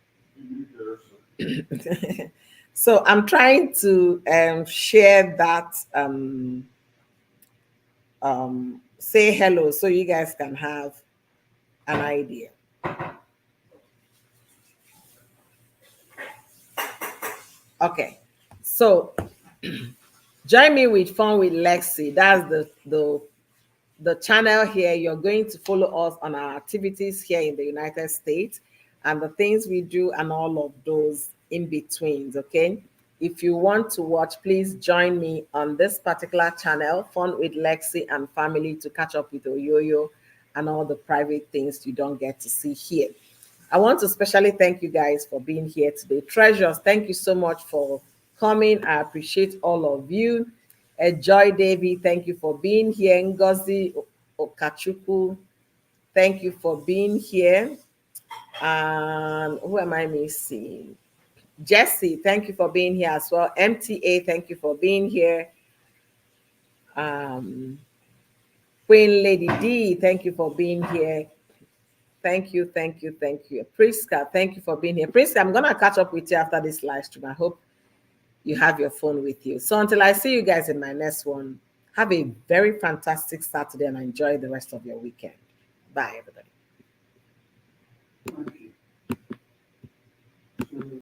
So I'm trying to share that, say hello so you guys can have an idea. Okay, so join me with Fun with Lexi. That's the channel here, you're going to follow us on our activities here in the United States and the things we do and all of those in betweens. Okay. If you want to watch, please join me on this particular channel, Fun with Lexi and Family, to catch up with Oyoyo and all the private things you don't get to see here. I want to especially thank you guys for being here today. Treasures, thank you so much for coming. I appreciate all of you. Joy Davy, thank you for being here. Ngozi Okachuku, thank you for being here. And who am I missing? Jesse, thank you for being here as well. MTA, thank you for being here. Um, Queen Lady D, thank you for being here. Thank you, thank you, thank you. Priska, thank you for being here. Priska, I'm going to catch up with you after this live stream. I hope you have your phone with you. So until I see you guys in my next one, have a very fantastic Saturday and enjoy the rest of your weekend. Bye, everybody. Thank you. So